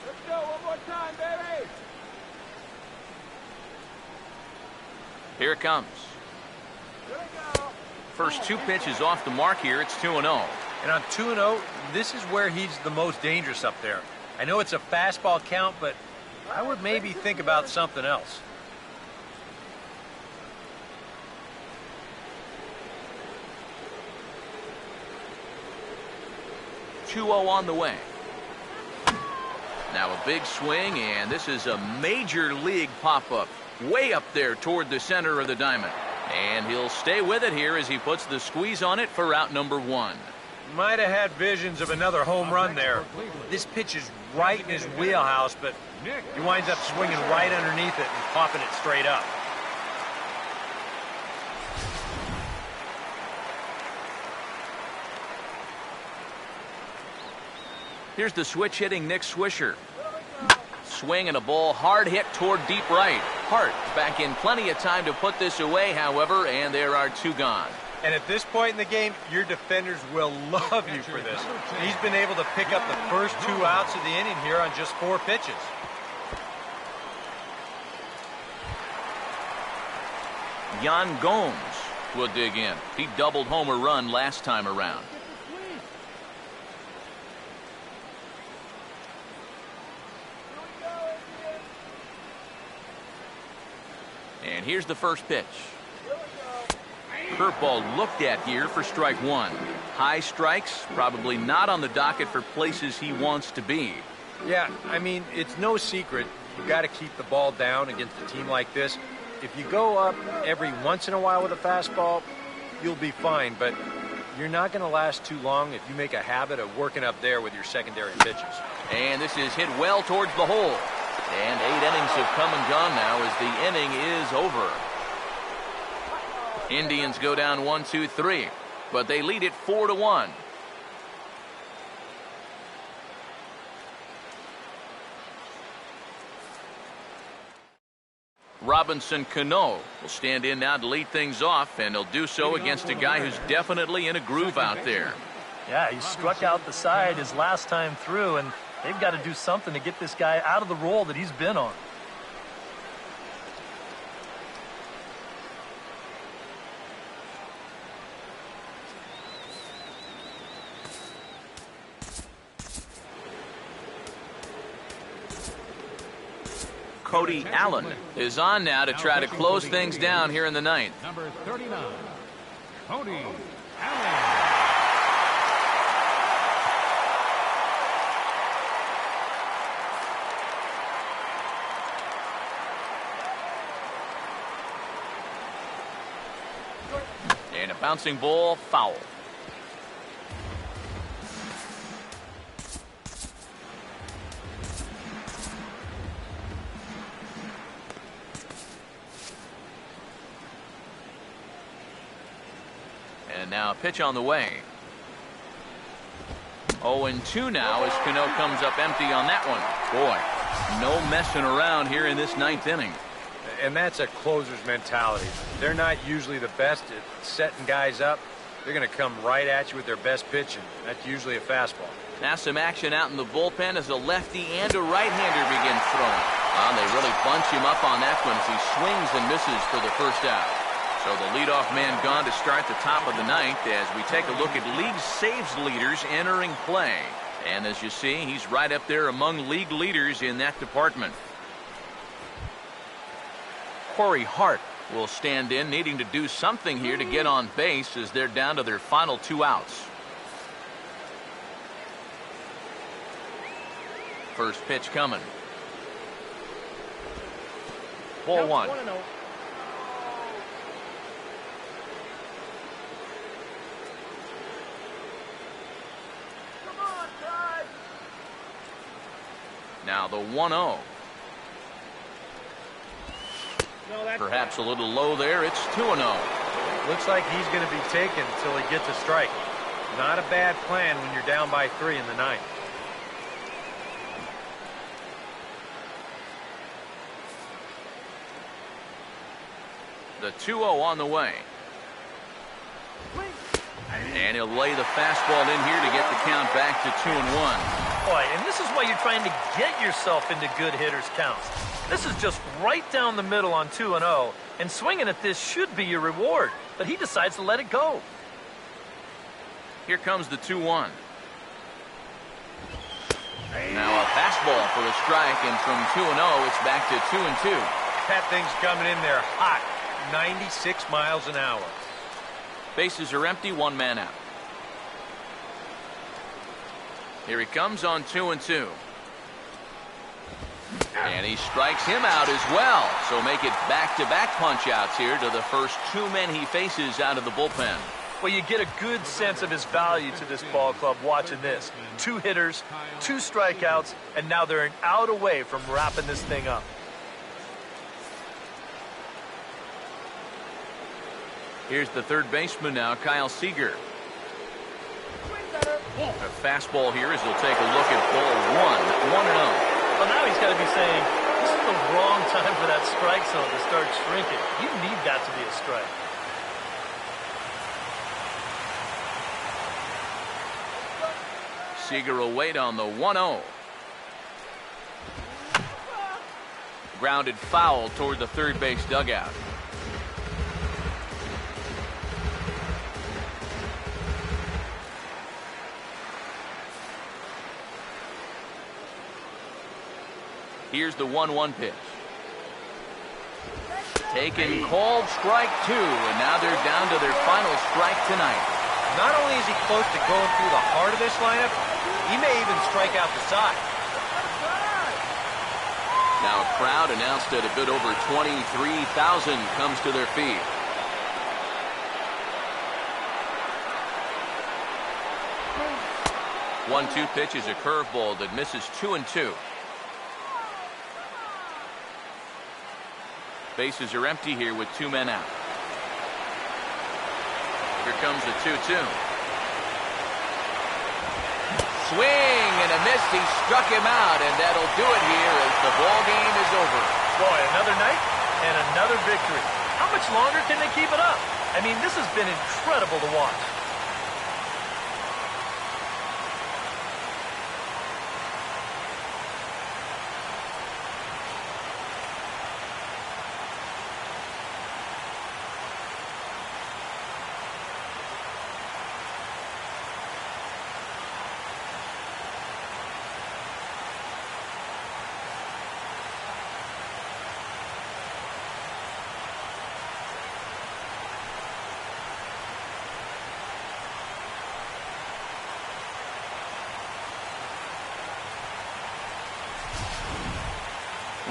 [SPEAKER 5] Let's go one more time, baby.
[SPEAKER 1] Here it comes.
[SPEAKER 5] Here we go.
[SPEAKER 1] First two pitches off the mark here. It's 2-0.
[SPEAKER 2] And on 2-0, this is where he's the most dangerous up there. I know it's a fastball count, but I would maybe think about something else.
[SPEAKER 1] On the way. Now a big swing, and this is a major league pop-up. Way up there toward the center of the diamond. And he'll stay with it here as he puts the squeeze on it for out number 1.
[SPEAKER 2] Might have had visions of another home run there. This pitch is right in his wheelhouse, but he winds up swinging right underneath it and popping it straight up.
[SPEAKER 1] Here's the switch-hitting Nick Swisher. Swing and a ball hard hit toward deep right. Hart back in plenty of time to put this away, however, and there are 2 gone.
[SPEAKER 2] And at this point in the game, your defenders will love you for this. He's been able to pick up the first 2 outs of the inning here on just 4 pitches.
[SPEAKER 1] Yan Gomes will dig in. He doubled homer run last time around. And here's the first pitch. Curveball looked at here for strike 1. High strikes, probably not on the docket for places he wants to be.
[SPEAKER 2] Yeah, I mean, it's no secret. You got to keep the ball down against a team like this. If you go up every once in a while with a fastball, you'll be fine, but you're not going to last too long if you make a habit of working up there with your secondary pitches.
[SPEAKER 1] And this is hit well towards the hole. And 8 innings have come and gone now as the inning is over. Indians go down 1-2-3, but they lead it 4-1. Robinson Cano will stand in now to lead things off, and he'll do so against a guy who's definitely in a groove out there.
[SPEAKER 4] Yeah, he struck out the side his last time through, and they've got to do something to get this guy out of the role that he's been on.
[SPEAKER 1] Cody Allen is on now to try to close things down here in the 9th.
[SPEAKER 3] Number 39, Cody Allen.
[SPEAKER 1] And a bouncing ball, foul. And now a pitch on the way. 0-2 now as Cano comes up empty on that one. Boy, no messing around here in this 9th inning.
[SPEAKER 2] And that's a closer's mentality. They're not usually the best at setting guys up. They're going to come right at you with their best pitch, and that's usually a fastball.
[SPEAKER 1] Now some action out in the bullpen as a lefty and a right-hander begin throwing. They really bunch him up on that one as he swings and misses for the first out. So the leadoff man gone to start the top of the 9th as we take a look at league saves leaders entering play. And as you see, he's right up there among league leaders in that department. Corey Hart will stand in, needing to do something here to get on base as they're down to their final 2 outs. First pitch coming. Ball 1. Now the 1-0. Perhaps a little low there. It's 2-0.
[SPEAKER 2] Looks like he's going to be taken until he gets a strike. Not a bad plan when you're down by 3 in the 9th.
[SPEAKER 1] The 2-0 on the way. And he'll lay the fastball in here to get the count back to 2-1.
[SPEAKER 4] Boy, and this is why you're trying to get yourself into good hitters' counts. This is just right down the middle on 2-0, and swinging at this should be your reward, but he decides to let it go.
[SPEAKER 1] Here comes the 2-1. Now a fastball for a strike, and from 2-0, it's back to 2-2.
[SPEAKER 2] That thing's coming in there hot, 96 miles an hour.
[SPEAKER 1] Bases are empty, one man out. Here he comes on 2-2. And he strikes him out as well. So make it back-to-back punch-outs here to the first two men he faces out of the bullpen.
[SPEAKER 4] Well, you get a good sense of his value to this ball club watching this. 2 hitters, 2 strikeouts, and now they're an out away from wrapping this thing up.
[SPEAKER 1] Here's the third baseman now, Kyle Seager. A fastball here as he'll take a look at ball 1, 1-0.
[SPEAKER 4] Well, now he's got to be saying, this is the wrong time for that strike zone to start shrinking. You need that to be a strike.
[SPEAKER 1] Seager will wait on the 1-0. Grounded foul toward the third base dugout. Here's the 1-1 pitch. Taken, called, strike 2, and now they're down to their final strike tonight.
[SPEAKER 2] Not only is he close to going through the heart of this lineup, he may even strike out the side.
[SPEAKER 1] Now a crowd announced at a bit over 23,000 comes to their feet. One-two pitch is a curveball that misses 2-2. Bases are empty here with 2 men out. Here comes the 2-2. Swing and a miss. He struck him out, and that'll do it here as the ball game is over.
[SPEAKER 4] Boy, another night and another victory. How much longer can they keep it up? I mean, this has been incredible to watch.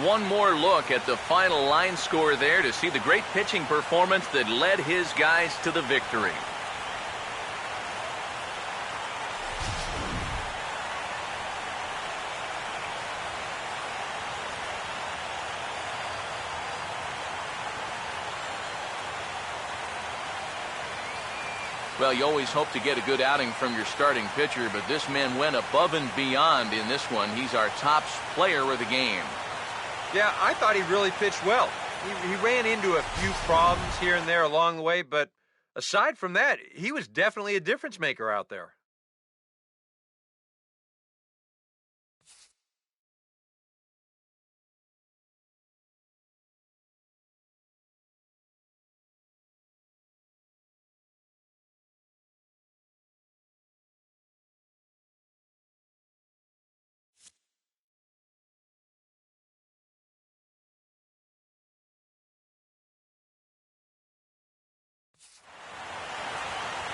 [SPEAKER 1] One more look at the final line score there to see the great pitching performance that led his guys to the victory. Well, you always hope to get a good outing from your starting pitcher, but this man went above and beyond in this one. He's our top player of the game.
[SPEAKER 2] Yeah, I thought he really pitched well. He ran into a few problems here and there along the way, but aside from that, he was definitely a difference maker out there.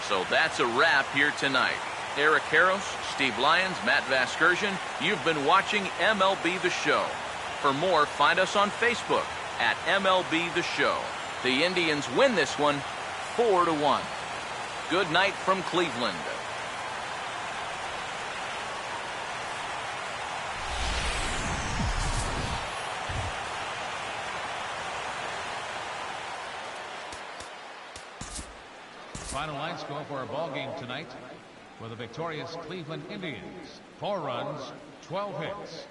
[SPEAKER 1] So that's a wrap here tonight. Eric Karros, Steve Lyons, Matt Vasgersian, you've been watching MLB The Show. For more, find us on Facebook at MLB The Show. The Indians win this one 4-1. Good night from Cleveland.
[SPEAKER 3] Final line score for our ball game tonight for the victorious Cleveland Indians. 4 runs, 12 hits,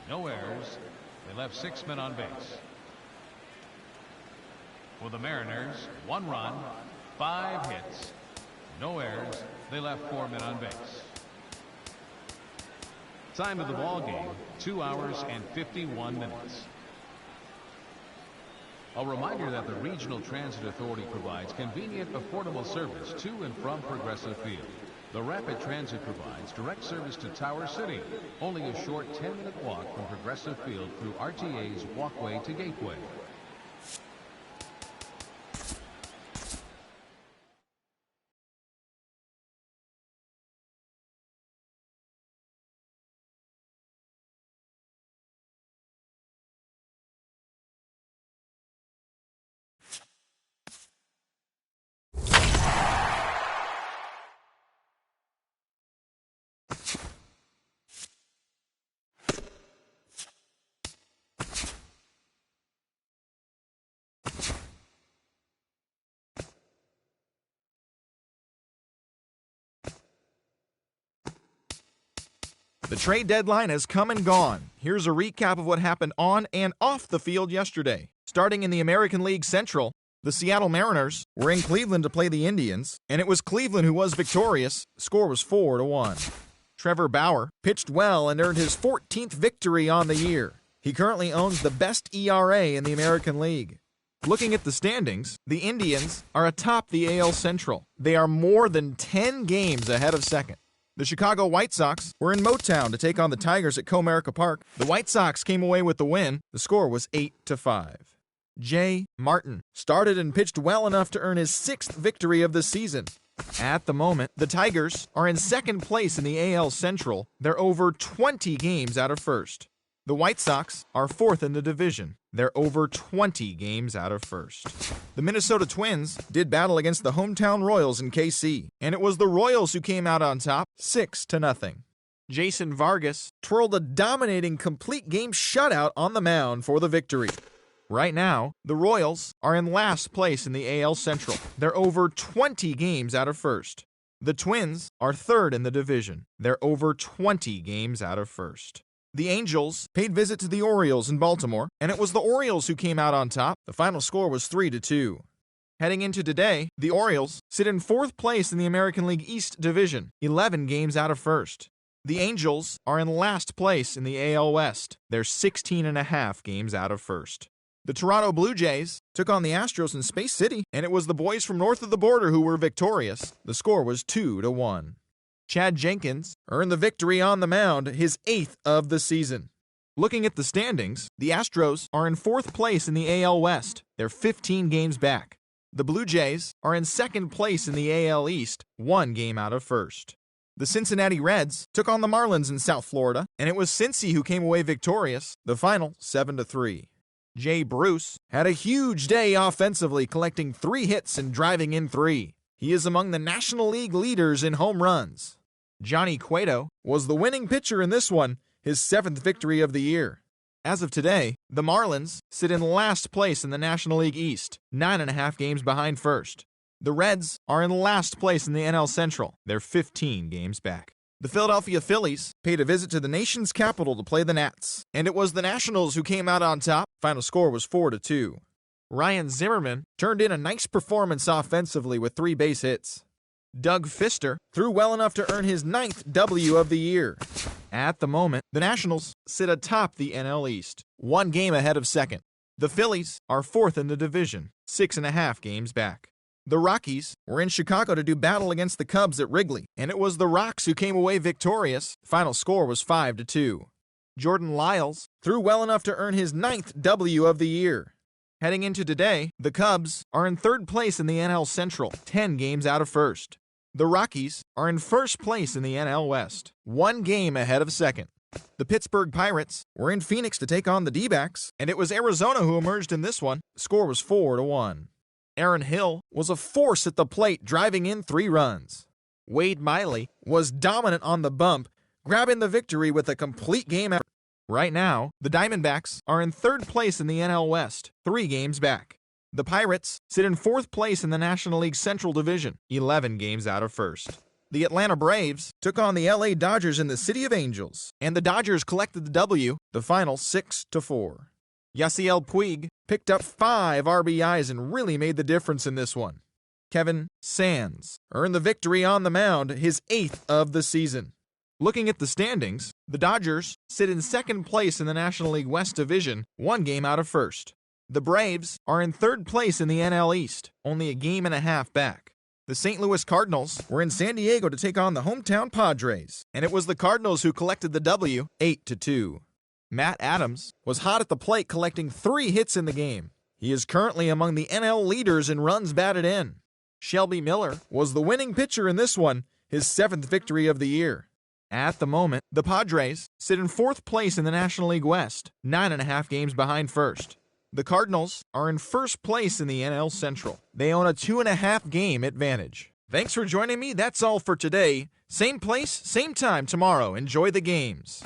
[SPEAKER 3] no errors. They left 6 men on base. For the Mariners, 1 run, 5 hits, no errors. They left 4 men on base. Time of the ball game, 2 hours and 51 minutes. A reminder that the Regional Transit Authority provides convenient, affordable service to and from Progressive Field. The Rapid Transit provides direct service to Tower City, only a short 10-minute walk from Progressive Field through RTA's Walkway to Gateway.
[SPEAKER 7] The trade deadline has come and gone. Here's a recap of what happened on and off the field yesterday. Starting in the American League Central, the Seattle Mariners were in Cleveland to play the Indians, and it was Cleveland who was victorious. The score was 4-1. Trevor Bauer pitched well and earned his 14th victory on the year. He currently owns the best ERA in the American League. Looking at the standings, the Indians are atop the AL Central. They are more than 10 games ahead of second. The Chicago White Sox were in Motown to take on the Tigers at Comerica Park. The White Sox came away with the win. The score was 8-5. Jay Martin started and pitched well enough to earn his 6th victory of the season. At the moment, the Tigers are in second place in the AL Central. They're over 20 games out of first. The White Sox are 4th in the division. They're over 20 games out of first. The Minnesota Twins did battle against the hometown Royals in KC, and it was the Royals who came out on top, 6-0. Jason Vargas twirled a dominating complete game shutout on the mound for the victory. Right now, the Royals are in last place in the AL Central. They're over 20 games out of first. The Twins are 3rd in the division. They're over 20 games out of first. The Angels paid visit to the Orioles in Baltimore, and it was the Orioles who came out on top. The final score was 3-2. Heading into today, the Orioles sit in 4th place in the American League East Division, 11 games out of first. The Angels are in last place in the AL West. They're 16.5 games out of first. The Toronto Blue Jays took on the Astros in Space City, and it was the boys from north of the border who were victorious. The score was 2-1. Chad Jenkins earned the victory on the mound, his 8th of the season. Looking at the standings, the Astros are in 4th place in the AL West. They're 15 games back. The Blue Jays are in 2nd place in the AL East, 1 game out of first. The Cincinnati Reds took on the Marlins in South Florida, and it was Cincy who came away victorious. The final, 7-3. Jay Bruce had a huge day offensively, collecting 3 hits and driving in 3. He is among the National League leaders in home runs. Johnny Cueto was the winning pitcher in this one, his 7th victory of the year. As of today, the Marlins sit in last place in the National League East, 9.5 games behind first. The Reds are in last place in the NL Central. They're 15 games back. The Philadelphia Phillies paid a visit to the nation's capital to play the Nats, and it was the Nationals who came out on top. Final score was 4-2. Ryan Zimmerman turned in a nice performance offensively with 3 base hits. Doug Fister threw well enough to earn his 9th W of the year. At the moment, the Nationals sit atop the NL East, 1 game ahead of second. The Phillies are 4th in the division, 6.5 games back. The Rockies were in Chicago to do battle against the Cubs at Wrigley, and it was the Rocks who came away victorious. Final score was 5-2. Jordan Lyles threw well enough to earn his 9th W of the year. Heading into today, the Cubs are in 3rd place in the NL Central, 10 games out of first. The Rockies are in 1st place in the NL West, 1 game ahead of second. The Pittsburgh Pirates were in Phoenix to take on the D-backs, and it was Arizona who emerged in this one. The score was 4-1. Aaron Hill was a force at the plate, driving in 3 runs. Wade Miley was dominant on the bump, grabbing the victory with a complete game effort. Right now, the Diamondbacks are in 3rd place in the NL West, 3 games back. The Pirates sit in 4th place in the National League Central Division, 11 games out of first. The Atlanta Braves took on the LA Dodgers in the City of Angels, and the Dodgers collected the W, the final 6-4. Yasiel Puig picked up 5 RBIs and really made the difference in this one. Kevin Sands earned the victory on the mound, his 8th of the season. Looking at the standings, the Dodgers sit in second place in the National League West Division, 1 game out of first. The Braves are in third place in the NL East, only a game and a half back. The St. Louis Cardinals were in San Diego to take on the hometown Padres, and it was the Cardinals who collected the W, 8-2. Matt Adams was hot at the plate, collecting 3 hits in the game. He is currently among the NL leaders in runs batted in. Shelby Miller was the winning pitcher in this one, his 7th victory of the year. At the moment, the Padres sit in 4th place in the National League West, 9.5 games behind first. The Cardinals are in 1st place in the NL Central. They own a 2.5 game advantage. Thanks for joining me. That's all for today. Same place, same time tomorrow. Enjoy the games.